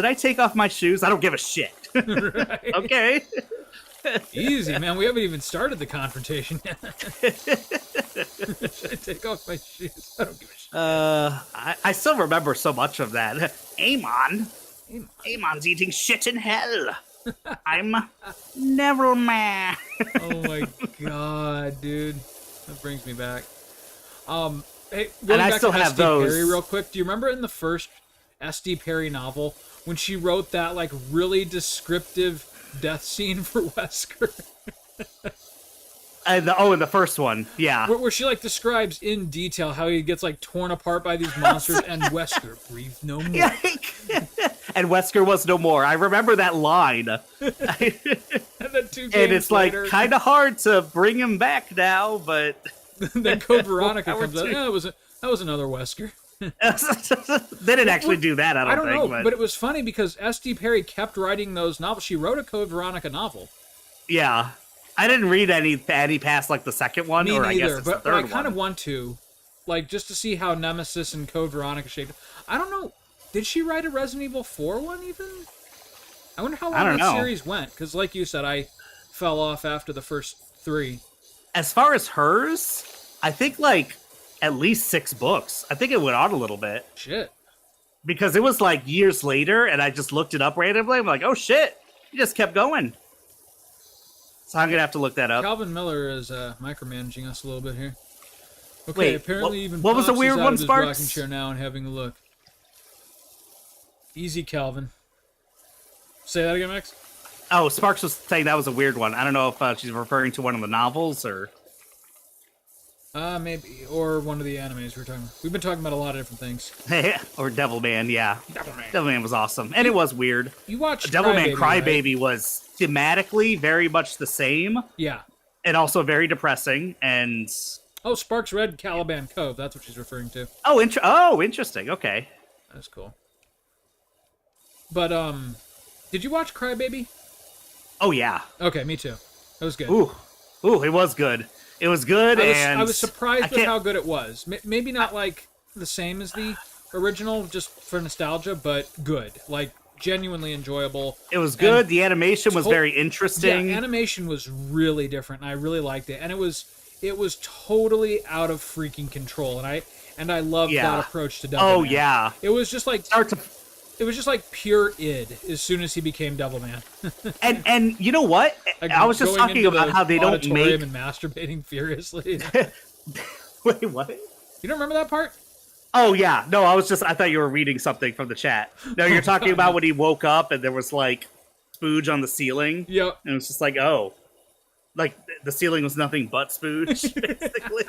I take off my shoes? I don't give a shit. Right. Okay. Easy, man. We haven't even started the confrontation yet. Should I take off my shoes? I don't give a shit. I still remember so much of that. Amon. Amon's eating shit in hell. I'm never man. Oh my god, dude. That brings me back. Hey, And going I back still to have SD those. Perry real quick. Do you remember in the first SD Perry novel when she wrote that like really descriptive death scene for Wesker? In the first one, yeah. Where she like describes in detail how he gets like torn apart by these monsters and Wesker breathe no more. Yeah. And Wesker was no more. I remember that line. And then 2 games And it's like later, kind of hard to bring him back now, but then Code Veronica Power comes out. to- Yeah, that was another Wesker. they didn't actually do that. I don't know, think, but it was funny because S.D. Perry kept writing those novels. She wrote a Code Veronica novel. yeah, I didn't read any past like the second one, Me or I guess neither, it's the but third I one. kind of want to, like, just to see how Nemesis and Code Veronica shaped. I don't know. Did she write a Resident Evil 4 one even? I wonder how long don't that know. series went. Because, like you said, I fell off after the first 3. As far as hers, I think like at least 6 books. I think it went on a little bit Shit. because it was like years later, and I just looked it up randomly. I'm like, oh shit, you just kept going. So I'm gonna have to look that up. Calvin Miller is micromanaging us a little bit here. Okay, Wait, apparently even what was the Pops weird is out one, of his Sparks? rocking chair now and having a look. Easy, Calvin. Say that again, Max. Oh, Sparks was saying that was a weird one. I don't know if she's referring to one of the novels or. Maybe, or one of the animes we're talking about. We've been talking about a lot of different things. Or Devilman, yeah. Devilman. Devilman was awesome. And it was weird. You watched Devilman Crybaby, Crybaby was thematically very much the same, right? Yeah. and also very depressing. And Oh, Sparks read Caliban Cove. That's what she's referring to. interesting. Okay. That's cool. But, did you watch Crybaby? Oh, yeah. Okay, me too. That was good. Ooh, it was good. It was good, and I was surprised with can't- how good it was. Maybe not like the same as the original, just for nostalgia, but good. Like, genuinely enjoyable. It was good. And The animation was very interesting. Yeah, animation was really different, and I really liked it. And it was totally out of freaking control, and I loved that approach to Devilman. Oh yeah. It was just like Start to it was just like pure id as soon as he became Devilman. and you know what? Like I was just going talking into about the how they don't auditorium make. and masturbating furiously. Wait, what? You don't remember that part? Oh yeah, no, I thought you were reading something from the chat. No, you're talking about when he woke up and there was like spooge on the ceiling. Yep. And it was just like, oh, like the ceiling was nothing but spooge, basically.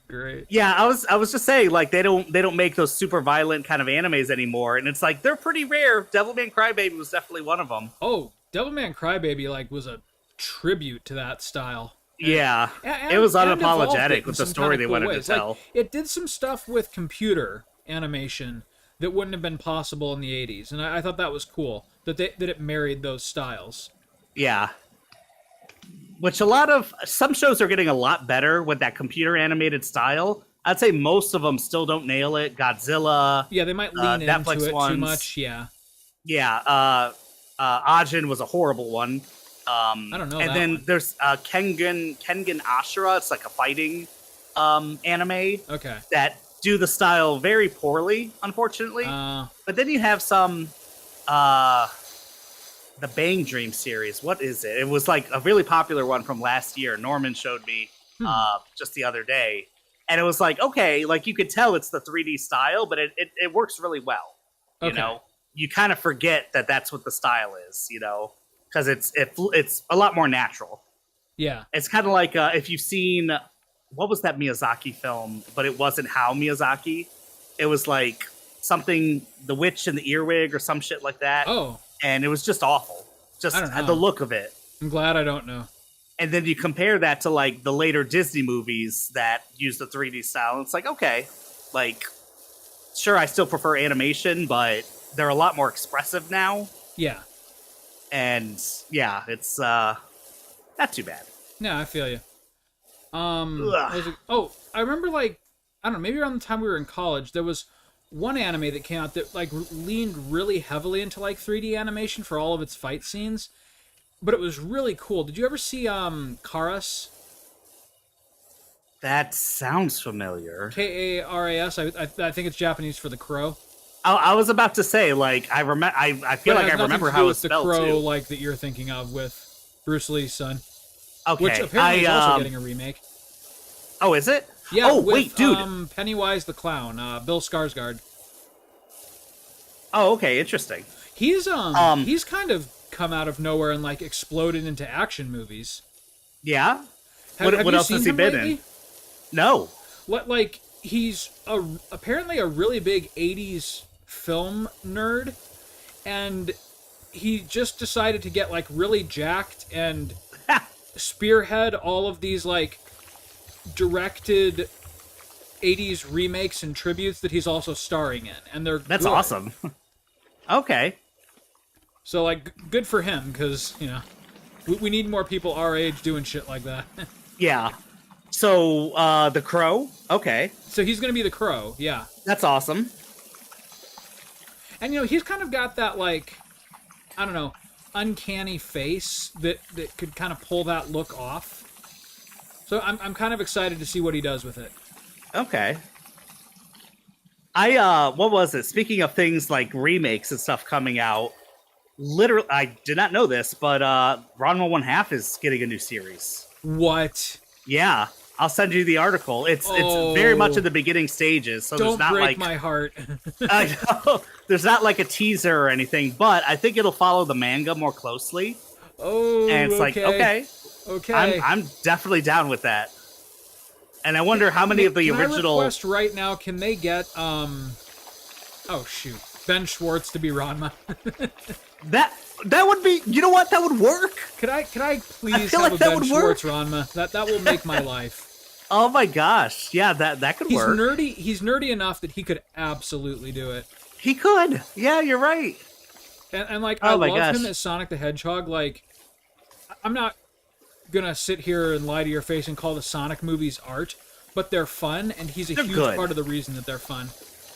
Great. Yeah, I was just saying, like, they don't make those super violent kind of animes anymore, and it's like they're pretty rare. Devilman Crybaby was definitely one of them. Oh, Devilman Crybaby like was a tribute to that style. Yeah, it And, was and evolved unapologetic it in with the some story kind they of cool wanted ways. to tell. Like it did some stuff with computer animation that wouldn't have been possible in the '80s, and I thought that was cool that it married those styles. Yeah, which some shows are getting a lot better with that computer animated style. I'd say most of them still don't nail it. Godzilla, Yeah, they might lean Netflix into it ones. too much. Yeah, Yeah, Ajin was a horrible one. I don't know. And that then one. there's Kengan Ashura. It's like a fighting anime Okay. that do the style very poorly, unfortunately. But then you have some the Bang Dream series. What is it? It was like a really popular one from last year. Norman showed me just the other day. And it was like, okay, like you could tell it's the 3D style, but it works really well. You know, you kind of forget that that's what the style is, you know, because it's a lot more natural. Yeah. It's kind of like if you've seen, what was that Miyazaki film, but it wasn't How Miyazaki. It was like something, The Witch and the Earwig or some shit like that. Oh. And it was just awful. Just I don't know. the look of it. I'm glad I don't know. And then you compare that to like the later Disney movies that use the 3D style. And it's like, okay, like, sure, I still prefer animation, but they're a lot more expressive now. Yeah. And yeah, it's not too bad. Yeah, I feel you. Oh, I remember like, I don't know, maybe around the time we were in college, there was one anime that came out that like leaned really heavily into like 3D animation for all of its fight scenes. But it was really cool. Did you ever see Karas? That sounds familiar. Karas. I think it's Japanese for the crow. I was about to say, like, I remember. I feel But it like has I remember nothing to how do it's with the spelled crow too. like that you're thinking of with Bruce Lee's son, Okay, which apparently is also getting a remake. Oh, is it? Yeah. Oh, with, wait, dude. Pennywise the clown, Bill Skarsgård. Oh, okay, interesting. He's kind of come out of nowhere and like exploded into action movies. Yeah. Have What you else seen has he him been lately? in? No. What, like, he's apparently a really big 80s film nerd, and he just decided to get, like, really jacked and spearhead all of these, like, directed 80s remakes and tributes that he's also starring in, and That's good. awesome. Okay. So, like, good for him, because, you know, we need more people our age doing shit like that. Yeah. So, The Crow? Okay. So he's gonna be the Crow, yeah. That's awesome. And, you know, he's kind of got that, like, I don't know, uncanny face that could kind of pull that look off. So I'm kind of excited to see what he does with it. Okay. What was it? Speaking of things like remakes and stuff coming out, literally, I did not know this, but Ranma 1/2 is getting a new series. What? Yeah. I'll send you the article. It's very much in the beginning stages, so Don't there's not break like my heart. I know. There's not like a teaser or anything, but I think it'll follow the manga more closely. Oh, And it's like, okay. Okay. I'm definitely down with that. And I wonder how many of the Can original I request right now, can they get oh shoot, Ben Schwartz to be Ranma? that would be, you know what? That would work. Could I please feel have like a that Ben would Schwartz work. Ranma? That will make my life. Oh my gosh. Yeah, that could He's work. nerdy. He's nerdy enough that he could absolutely do it. He could. Yeah, you're right. And like, Oh I my love gosh. him as Sonic the Hedgehog. Like, I'm not gonna sit here and lie to your face and call the Sonic movies art, but they're fun, and he's a They're huge good. part of the reason that they're fun.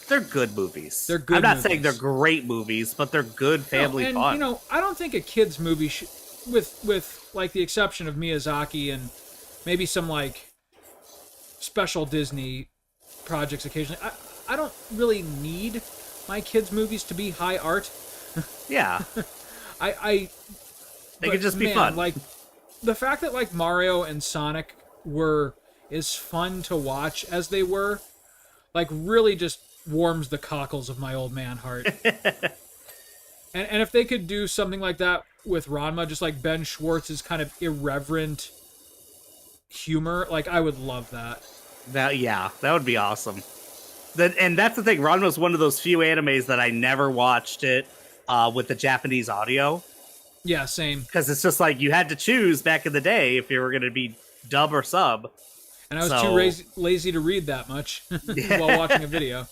They're good movies. They're good I'm not movies. saying they're great movies, but they're good family and, fun. you know, I don't think a kid's movie, with like the exception of Miyazaki and maybe some like special Disney projects occasionally, I don't really need my kids' movies to be high art. Yeah. They could just be fun. Like, the fact that like Mario and Sonic were as fun to watch as they were, like, really just warms the cockles of my old man heart. and if they could do something like that with Ranma, just like Ben Schwartz's kind of irreverent humor, like, I would love that. That would be awesome. And that's the thing. Ranma's one of those few animes that I never watched it with the Japanese audio. Yeah, same. Because it's just like you had to choose back in the day if you were going to be dub or sub. And I was too lazy to read that much while watching a video.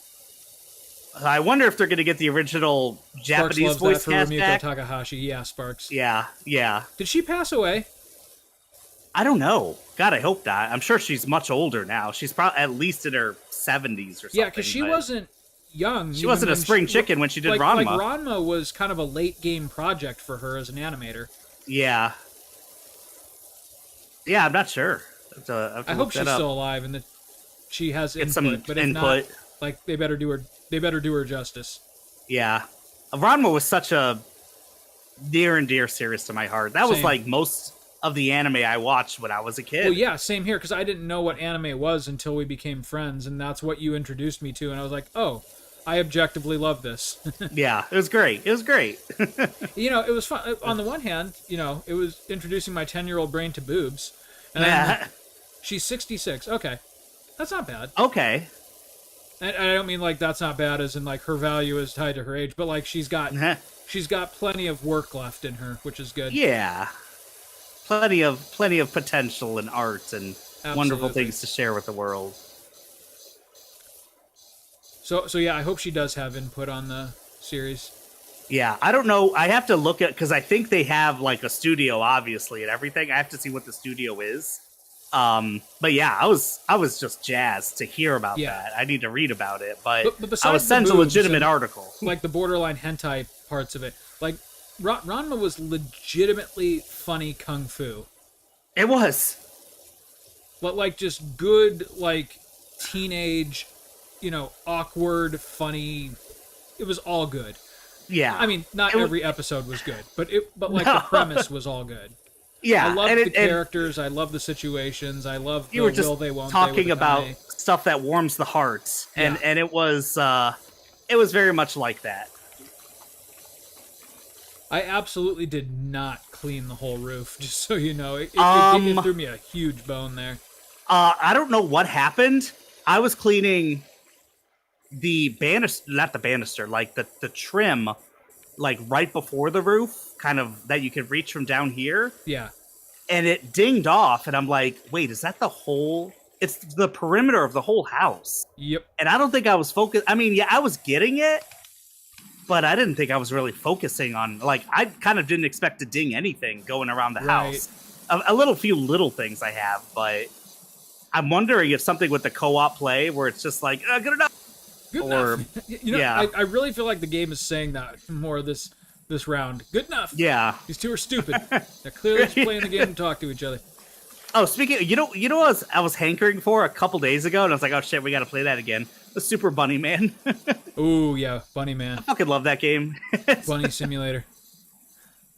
I wonder if they're going to get the original Japanese voice cast Rumiko back. Takahashi. Yeah, Sparks. Yeah. Did she pass away? I don't know. God, I hope not. I'm sure she's much older now. She's probably at least in her 70s or something. Yeah, because she wasn't young. She wasn't a spring chicken when she did Ranma. Like Ranma was kind of a late game project for her as an animator. Yeah. Yeah, I'm not sure. I hope she's still alive and that she has input. But if not, like they better do her justice. Yeah, Ranma was such a near and dear series to my heart. That was like most of the anime I watched when I was a kid. Well, yeah, same here, because I didn't know what anime was until we became friends, and that's what you introduced me to, and I was like, oh, I objectively love this. Yeah, it was great. It was great. You know, it was fun. On the one hand, you know, it was introducing my 10-year-old brain to boobs. And she's 66. Okay. That's not bad. Okay. And I don't mean like that's not bad as in like her value is tied to her age, but like she's got plenty of work left in her, which is good. Yeah. Plenty of potential and art and wonderful things to share with the world. So yeah, I hope she does have input on the series. Yeah, I don't know. I have to look at, because I think they have like a studio, obviously, and everything. I have to see what the studio is. But yeah, I was just jazzed to hear about that. I need to read about it, but I was sent a legitimate article. Like the borderline hentai parts of it. Like Ranma was legitimately funny kung fu. It was. But like just good, like teenage, you know, awkward, funny. It was all good. Yeah. I mean, not every episode was good, but like the premise was all good. Yeah. I love the characters. I love the situations. I love the will they won't talking they with about stuff that warms the heart, and it was very much like that. I absolutely did not clean the whole roof, just so you know. It threw me a huge bone there. I don't know what happened. I was cleaning the banister, not the banister, like the trim, like right before the roof, kind of that you could reach from down here. Yeah. And it dinged off, and I'm like, wait, is that the whole... It's the perimeter of the whole house. Yep. And I don't think I was focused... I mean, yeah, I was getting it, but I didn't think I was really focusing on... Like, I kind of didn't expect to ding anything going around the house. A few little things I have, but I'm wondering if something with the co-op play, where it's just like, good enough. Good enough. You know, I really feel like the game is saying that more this round. Good enough. Yeah. These two are stupid. They're clearly just playing the game and talk to each other. Oh, speaking of, you know what I was hankering for a couple days ago, and I was like, oh shit, we gotta play that again. The Super Bunny Man. Ooh, yeah, Bunny Man. I fucking love that game. Bunny Simulator.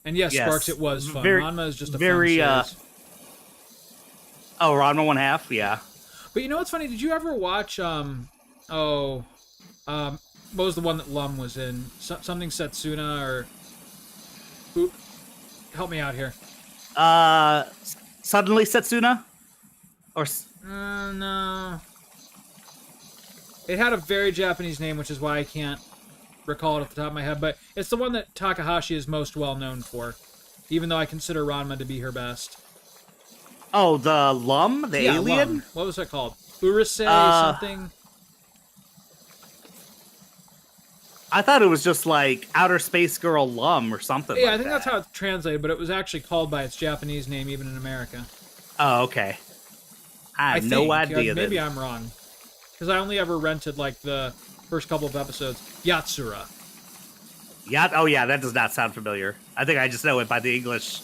And yes, Sparks, it was fun. Ranma is just a fun series. Oh, Ranma 1/2, yeah. But you know what's funny? Did you ever watch, what was the one that Lum was in? Something Setsuna, or... Ooh, help me out here. Suddenly Setsuna? Or... no. It had a very Japanese name, which is why I can't recall it off the top of my head, but it's the one that Takahashi is most well known for, even though I consider Ranma to be her best. Oh, the Lum? The alien? Lum. What was that called? Urusei something? I thought it was just like Outer Space Girl Lum or something. Yeah, I think that's how it's translated, but it was actually called by its Japanese name even in America. Oh, okay. I have no idea. Maybe I'm wrong. Because I only ever rented like the first couple of episodes. Yatsura. Oh yeah, that does not sound familiar. I think I just know it by the English.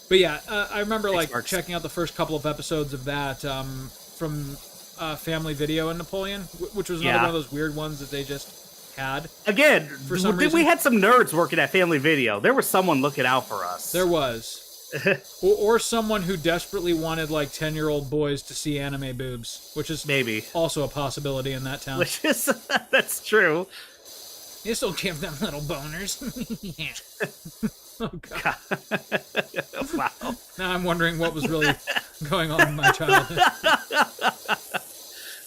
But yeah, I remember like checking out the first couple of episodes of that from Family Video in Napoleon, which was another one of those weird ones that they just had. Again, for some reason. We had some nerds working at Family Video. There was someone looking out for us. There was. or someone who desperately wanted like 10-year-old boys to see anime boobs, which is maybe also a possibility in that town. Which is that's true. This'll give them little boners. Oh god. Wow. Now I'm wondering what was really going on in my childhood.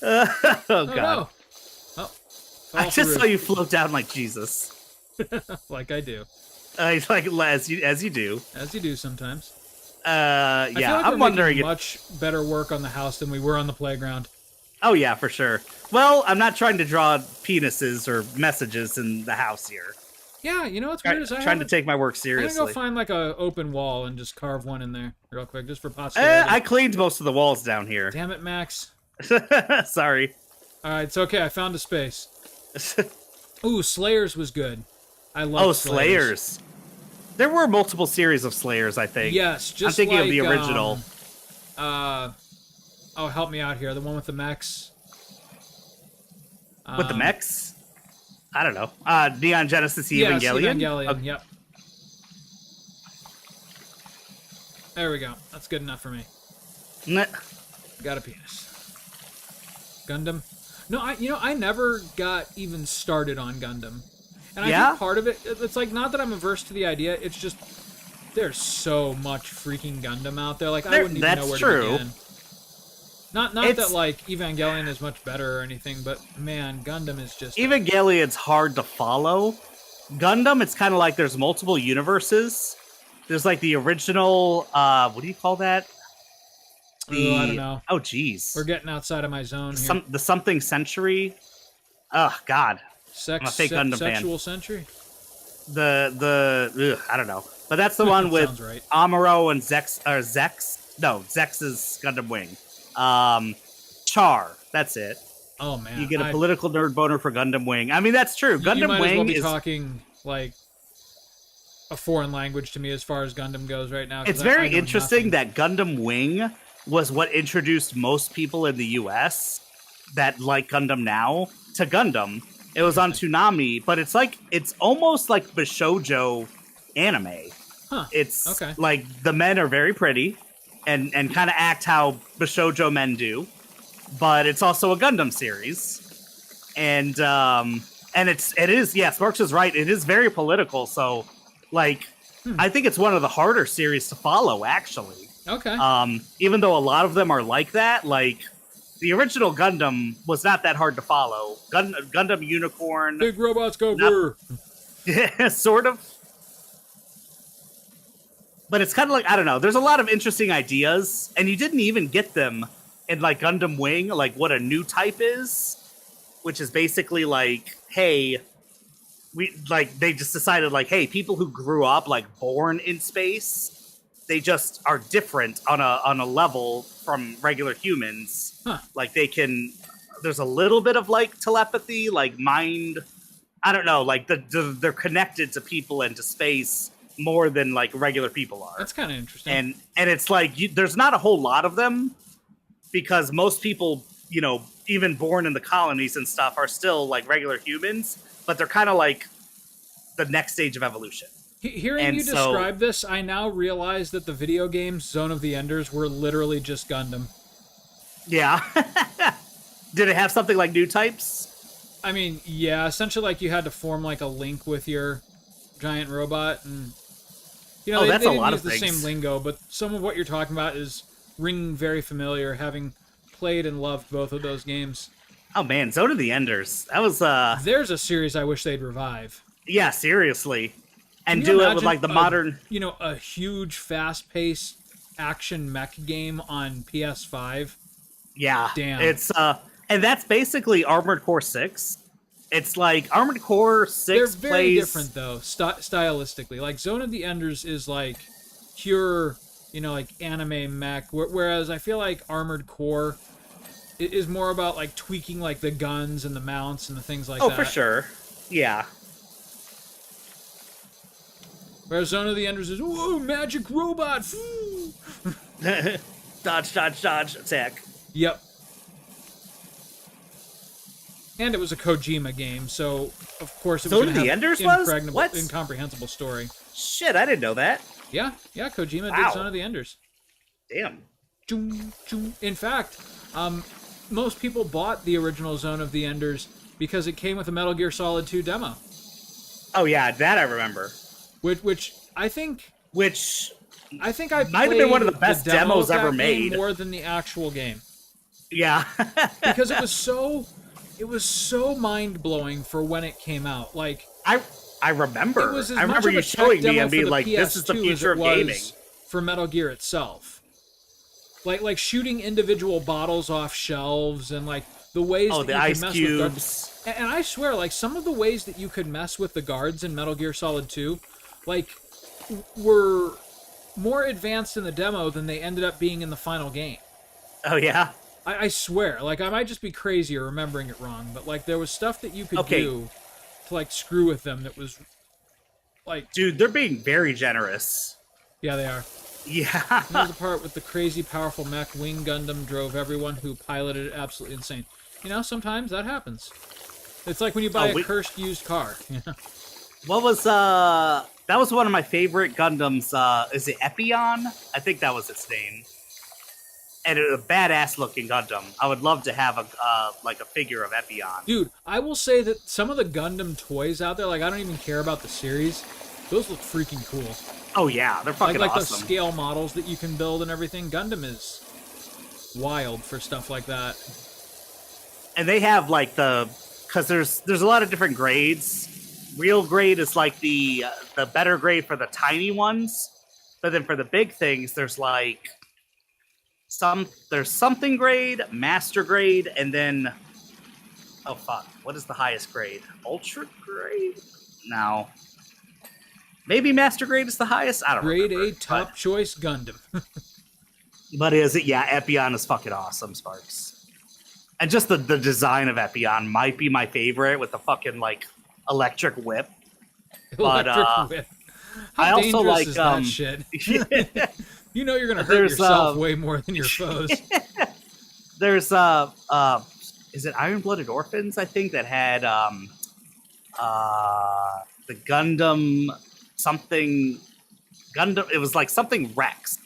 Oh Oh god. no. Oh, fell I off the just saw roof, you float down like Jesus. like I do, Like as you do. as you do sometimes. Yeah, I feel like I'm we're wondering making if. much better work on the house than we were on the playground. Oh yeah, for sure. Well, I'm not trying to draw penises or messages in the house here. Yeah, you know what's weird is Trying to take my work I'm seriously. gonna go find like a open wall and just carve one in there real quick, just for posterity. I cleaned most of the walls down here. Damn it, Max. Sorry. All right, it's okay. I found a space. Ooh, Slayers was good. I love. Oh, Slayers. There were multiple series of Slayers, I think. Yes, just I'm thinking like, of the original. Oh, help me out here. The one with the mechs. With the mechs? I don't know. Neon Genesis Yes, Evangelion? Evangelion. Okay. Yep. There we go. That's good enough for me. Nah. Got a penis. Gundam. No, I never got even started on Gundam. And I Yeah? think part of it, it's like, not that I'm averse to the idea, it's just, there's so much freaking Gundam out there. Like, I wouldn't even know That's where true. to begin. Not that, like, Evangelion is much better or anything, but, man, Gundam is just... Evangelion's hard to follow. Gundam, it's kind of like there's multiple universes. There's like the original, what do you call that? I don't know. Oh, geez. We're getting outside of my zone here. The something century. Oh, God. I'm a fake Gundam fan. Sexual century? I don't know. But that's the one with Sounds right. Amuro and Zex, or Zex? No, Zex is Gundam Wing. Char. That's it. Oh, man. You get a political nerd boner for Gundam Wing. I mean, that's true. You Gundam might Wing as well be is talking, like, a foreign language to me as far as Gundam goes right now. 'cause It's very I know interesting nothing. that Gundam Wing was what introduced most people in the US that like Gundam now to Gundam. It was on Toonami, but it's almost like Bishoujo anime. Huh. It's Okay. like the men are very pretty and kind of act how Bishoujo men do, but it's also a Gundam series. And it is Sparks is right. It is very political, so like I think it's one of the harder series to follow actually. Okay. Even though a lot of them are like that, like the original Gundam was not that hard to follow. Gundam Unicorn, Big robots go brr. yeah, sort of. But it's kind of like, I don't know. There's a lot of interesting ideas, and you didn't even get them in like Gundam Wing, like what a new type is, which is basically like, hey, they just decided like, hey, people who grew up like born in space, they just are different on a level from regular humans. Huh. Like there's a little bit of like telepathy, like mind. I don't know, like they're connected to people and to space more than like regular people are. That's kind of interesting. And it's like there's not a whole lot of them because most people, even born in the colonies and stuff, are still like regular humans, but they're kind of like the next stage of evolution. Hearing you describe this, I now realize that the video games Zone of the Enders were literally just Gundam. Yeah. Did it have something like new types? I mean, yeah, essentially like you had to form like a link with your giant robot, and they that's a didn't lot use of the things. same lingo, but some of what you're talking about is ringing very familiar, having played and loved both of those games. Oh man, Zone of the Enders. That was There's a series I wish they'd revive. Yeah, seriously. And Can you do it with imagine like the modern a huge fast-paced action mech game on PS5. Yeah. Damn. It's and that's basically Armored Core 6. It's like Armored Core 6 They're very different though, stylistically. Like Zone of the Enders is like pure, like anime mech, whereas I feel like Armored Core is more about like tweaking like the guns and the mounts and the things like that. Oh, for sure. Yeah. Whereas Zone of the Enders is, whoa, magic robot! Dodge, attack. Yep. And it was a Kojima game, so of course it was Zone of the Enders was? What? Incomprehensible story. Shit, I didn't know that. Yeah, Kojima Wow. did Zone of the Enders. Damn. In fact, most people bought the original Zone of the Enders because it came with a Metal Gear Solid 2 demo. Oh yeah, that I remember. Which I think which I think I might have been one of the played best demo demos of that ever game made. more than the actual game. Yeah. Because it was so mind-blowing for when it came out. Like I remember. it was as I much remember of you a tech showing me demo and for being the like, "This is the PS2 as future it of gaming." was for Metal Gear itself. Like shooting individual bottles off shelves and like the ways Oh, that the you ice could mess cubes. with guards. And I swear, like some of the ways that you could mess with the guards in Metal Gear Solid 2, like were more advanced in the demo than they ended up being in the final game. Oh yeah. I swear, like I might just be crazy or remembering it wrong, but like there was stuff that you could do to like screw with them that was like, dude, they're being very generous. yeah, they are. Yeah. And there's the part with the crazy powerful mech Wing Gundam drove everyone who piloted it absolutely insane. You know, sometimes that happens. It's like when you buy a cursed used car. What was that was one of my favorite Gundams. Is it Epion? I think that was its name. And it was a badass looking Gundam. I would love to have a figure of Epion. Dude, I will say that some of the Gundam toys out there, like I don't even care about the series, those look freaking cool. Oh yeah, they're fucking like awesome. Those scale models that you can build and everything. Gundam is wild for stuff like that. And they have like because there's a lot of different grades. Real grade is like the better grade for the tiny ones, but then for the big things, there's like there's something grade, master grade, and then oh fuck, what is the highest grade? Ultra grade? No. Maybe master grade is the highest. I don't know. Grade A top choice Gundam. But is it? Yeah, Epion is fucking awesome, Sparks. And just the design of Epion might be my favorite with the fucking like electric whip. Electric whip. How I also like is that shit? You know you're gonna hurt yourself way more than your foes. There's is it Iron Blooded Orphans? I think that had the Gundam something. Gundam. It was like something Rex.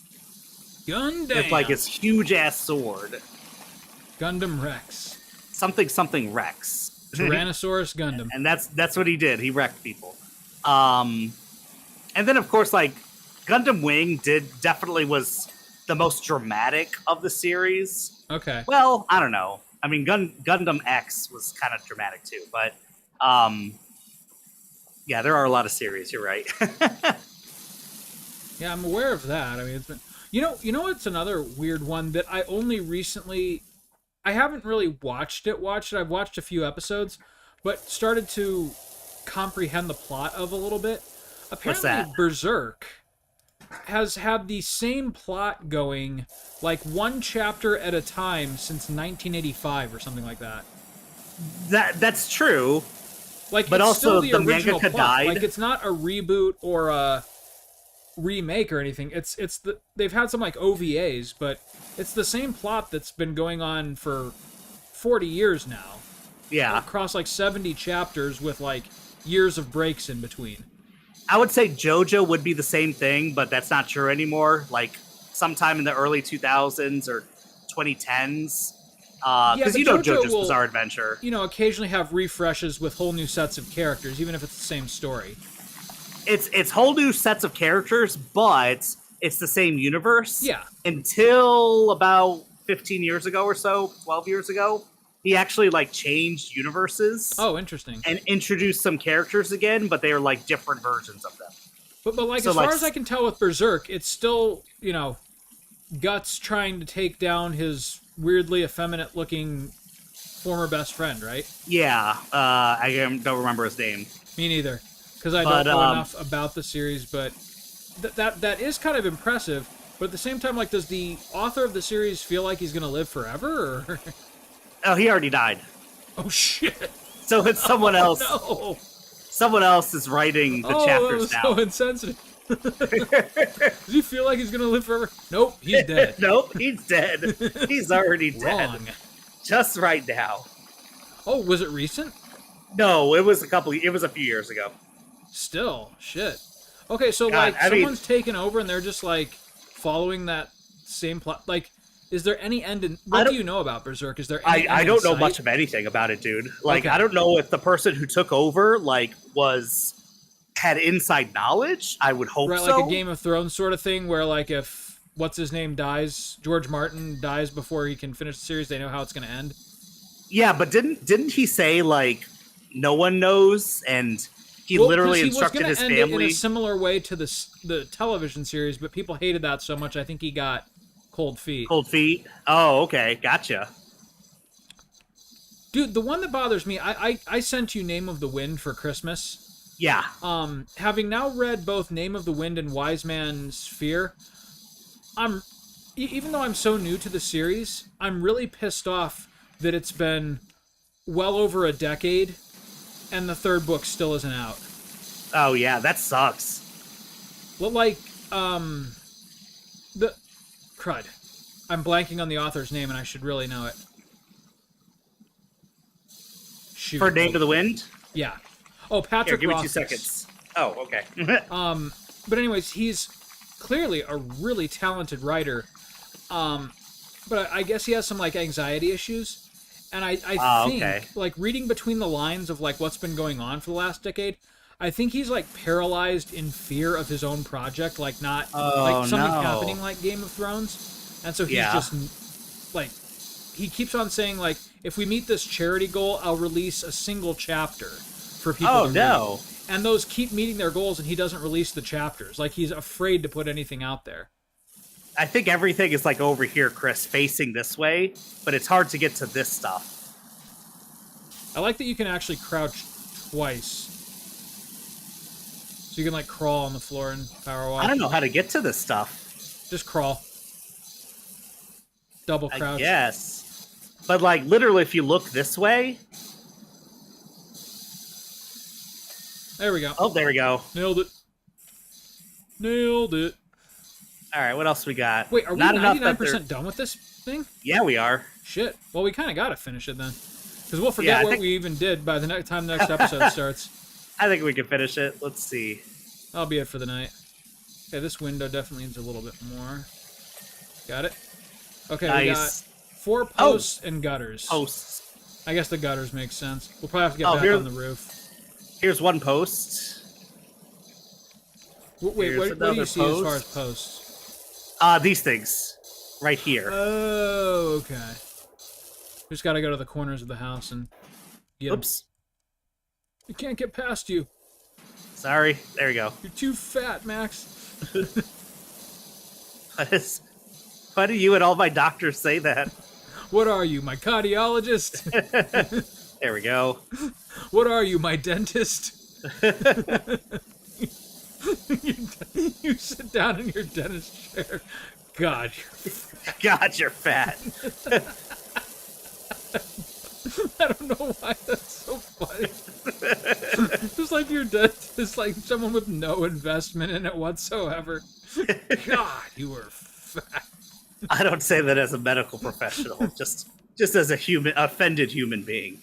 Gundam. It's like his huge ass sword. Gundam Rex. Something Rex. Tyrannosaurus Gundam. And that's what he did. He wrecked people. And then of course like Gundam Wing definitely was the most dramatic of the series. Okay. Well, I don't know. I mean Gundam X was kind of dramatic too, but yeah, there are a lot of series, you're right. Yeah, I'm aware of that. I mean, it's been you know what's another weird one that I only recently I haven't really watched it. I've watched a few episodes, but started to comprehend the plot of a little bit. Apparently, Berserk has had the same plot going, like one chapter at a time since 1985 or something like that. That's true. Like, but it's also still the original mangaka plot. died. Like, it's not a reboot or a remake or anything. They've had some like OVAs, but it's the same plot that's been going on for 40 years now. Yeah. Across like 70 chapters with like years of breaks in between. I would say JoJo would be the same thing, but that's not true anymore. Like sometime in the early 2000s or 2010s. Because JoJo's Bizarre Adventure. Occasionally have refreshes with whole new sets of characters, even if it's the same story. It's whole new sets of characters, but it's the same universe. Yeah. Until about 15 years ago or so, 12 years ago, he actually like changed universes. Oh, interesting. And introduced some characters again, but they are like different versions of them. But like, so as far as I can tell with Berserk, it's still, Guts trying to take down his weirdly effeminate looking former best friend, right? Yeah. I don't remember his name. Me neither. Because I don't know enough about the series, but that is kind of impressive. But at the same time, like, does the author of the series feel like he's going to live forever? Or? Oh, he already died. Oh, shit. So it's someone else. No. Someone else is writing the chapters now. Oh, that was so insensitive. Does he feel like he's going to live forever? Nope, he's dead. Nope, he's dead. He's already dead. Wrong. Just right now. Oh, was it recent? No, it was a few years ago. Still, shit. Okay, so God, someone's taken over and they're just like following that same plot. Like, is there any end in? What do you know about Berserk? Is there any? I don't know much of anything about it, dude. Like, okay. I don't know if the person who took over was had inside knowledge. I would hope Right, so. like a Game of Thrones sort of thing, where like if what's his name dies, George Martin dies before he can finish the series, they know how it's going to end. Yeah, but didn't he say like no one knows, and he literally instructed his family? He was going to end it in a similar way to the television series, but people hated that so much. I think he got cold feet. Cold feet. Oh, okay, gotcha. Dude, the one that bothers me, I sent you Name of the Wind for Christmas. Yeah. Having now read both Name of the Wind and Wise Man's Fear, even though I'm so new to the series, I'm really pissed off that it's been well over a decade and the third book still isn't out. Oh yeah, that sucks. Well, like, the crud. I'm blanking on the author's name and I should really know it. Shoot. For Name of the Wind? Yeah. Oh, Patrick Here, give Rothfuss. me 2 seconds. Oh, okay. But anyways, he's clearly a really talented writer. But I guess he has some like anxiety issues. And I think like reading between the lines of like what's been going on for the last decade, I think he's like paralyzed in fear of his own project, like not like something happening like Game of Thrones. And so he's just like he keeps on saying like, if we meet this charity goal, I'll release a single chapter for people to read. And those keep meeting their goals and he doesn't release the chapters. Like he's afraid to put anything out there. I think everything is like over here, Chris, facing this way, but it's hard to get to this stuff. I like that you can actually crouch twice. So you can like crawl on the floor and PowerWash. I don't know how to get to this stuff. Just crawl. Double crouch. Yes. But like literally if you look this way. There we go. Oh, there we go. Nailed it. Nailed it. All right, what else we got? Wait, are we 99% done with this thing? Yeah, we are. Shit. Well, we kind of got to finish it then. Because we'll forget what we even did by the time the next episode starts. I think we can finish it. Let's see. That'll be it for the night. Okay, this window definitely needs a little bit more. Got it? Okay, nice. We got 4 posts and gutters. Posts. I guess the gutters make sense. We'll probably have to get back on the roof. Here's one post. Wait, what do you see as far as posts? These things. Right here. Oh, okay. Just gotta go to the corners of the house and get 'em. Oops. We can't get past you. Sorry. There we go. You're too fat, Max. Why do you and all my doctors say that? What are you, my cardiologist? There we go. What are you, my dentist? You sit down in your dentist chair. God, you're fat. I don't know why that's so funny. Just like your dentist, like someone with no investment in it whatsoever. God, you were fat. I don't say that as a medical professional, just as a offended human being.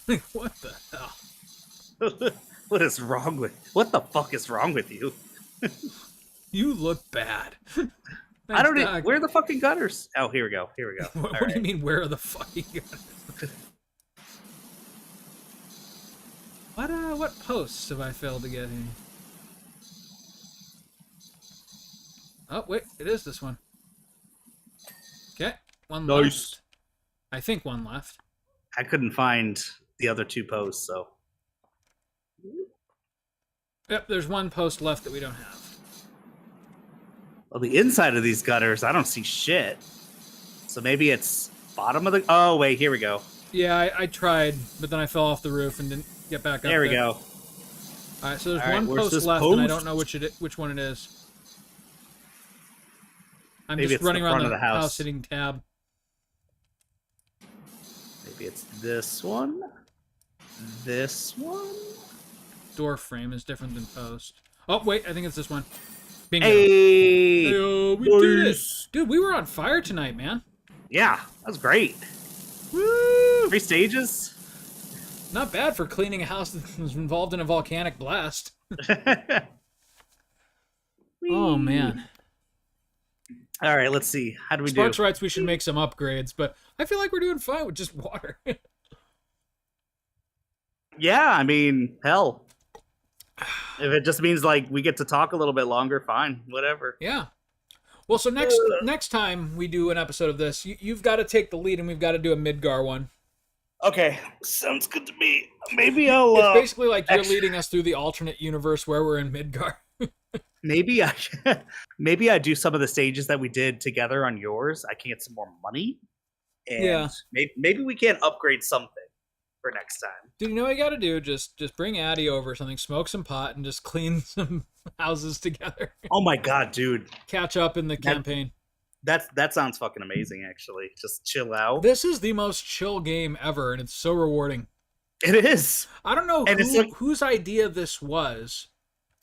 Like, what the hell? What the fuck is wrong with you? You look bad. I don't know. Where are the fucking gutters? Oh, here we go. What do you mean, where are the fucking gutters? What posts have I failed to get here? Oh, wait, it is this one. Okay, one left. I think one left. I couldn't find the other 2 posts, so. Yep, there's one post left that we don't have. Well, the inside of these gutters, I don't see shit. So maybe it's bottom of the... Oh, wait, here we go. Yeah, I tried, but then I fell off the roof and didn't get back up there. There we go. All right, so there's one post left, and I don't know which one it is. I'm maybe just running around the house hitting tab. Maybe it's this one? This one? Door frame is different than post. Oh, wait, I think it's this one. Bingo. Hey! Hey-o, we did it! Dude, we were on fire tonight, man. Yeah, that was great. Woo! 3 stages? Not bad for cleaning a house that was involved in a volcanic blast. Oh, man. All right, let's see. How do we Sparks writes we should make some upgrades, but I feel like we're doing fine with just water. Yeah, I mean, hell. If it just means like we get to talk a little bit longer, fine, whatever. Yeah. Well, so next time we do an episode of this, you've got to take the lead, and we've got to do a Midgar one. Okay, sounds good to me. Maybe I'll. It's basically like you're leading us through the alternate universe where we're in Midgar. maybe I, maybe I do some of the stages that we did together on yours. I can get some more money, and maybe we can upgrade something for next time. Dude, you know what you got to do? Just bring Addie over or something, smoke some pot, and just clean some houses together. Oh my god, dude! Catch up in the campaign. That sounds fucking amazing. Actually, just chill out. This is the most chill game ever, and it's so rewarding. It is. I don't know whose idea this was.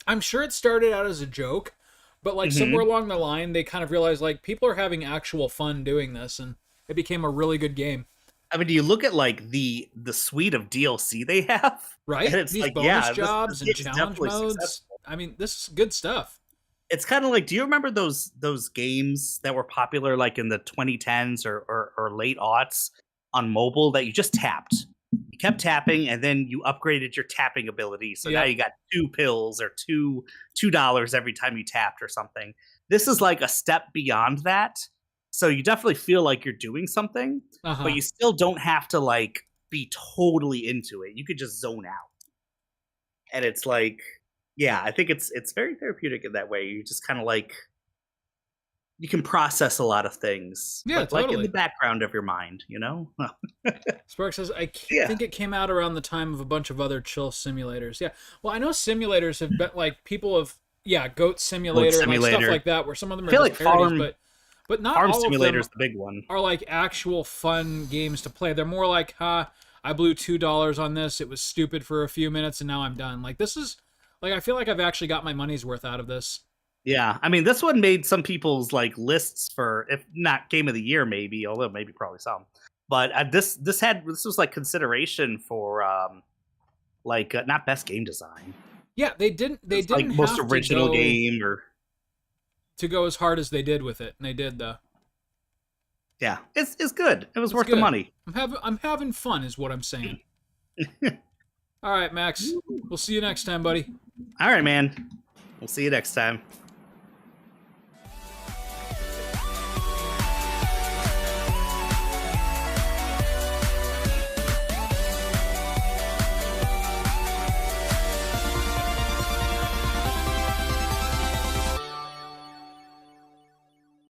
I'm sure it started out as a joke, but like somewhere along the line, they kind of realized like people are having actual fun doing this, and it became a really good game. I mean, do you look at like the suite of DLC they have? Right? And it's these like, bonus jobs and challenge modes. Successful. I mean, this is good stuff. It's kind of like, do you remember those games that were popular like in the 2010s or late aughts on mobile that you just tapped? You kept tapping, and then you upgraded your tapping ability. So now you got 2 pills or $2 every time you tapped or something. This is like a step beyond that. So you definitely feel like you're doing something, but you still don't have to like be totally into it. You could just zone out. And it's like, yeah, I think it's very therapeutic in that way. You just kind of like, you can process a lot of things. Yeah, totally. Like in the background of your mind, you know? Spark says, I think it came out around the time of a bunch of other chill simulators. Yeah. Well, I know simulators have been, like, people have, Goat Simulator, and like, stuff like that, where some of them are just parodies, but not Farm all Simulator of is the big one. Are like actual fun games to play. They're more like, I blew $2 on this. It was stupid for a few minutes, and now I'm done. Like, this is, like, I feel like I've actually got my money's worth out of this. Yeah, I mean, this one made some people's like lists for, if not Game of the Year, maybe, although maybe probably some. But this was like consideration for not best game design. Yeah, they didn't like most original game or to go as hard as they did with it, and they did though. Yeah, it's good. It was worth the money. I'm having fun, is what I'm saying. All right, Max. We'll see you next time, buddy. All right, man. We'll see you next time.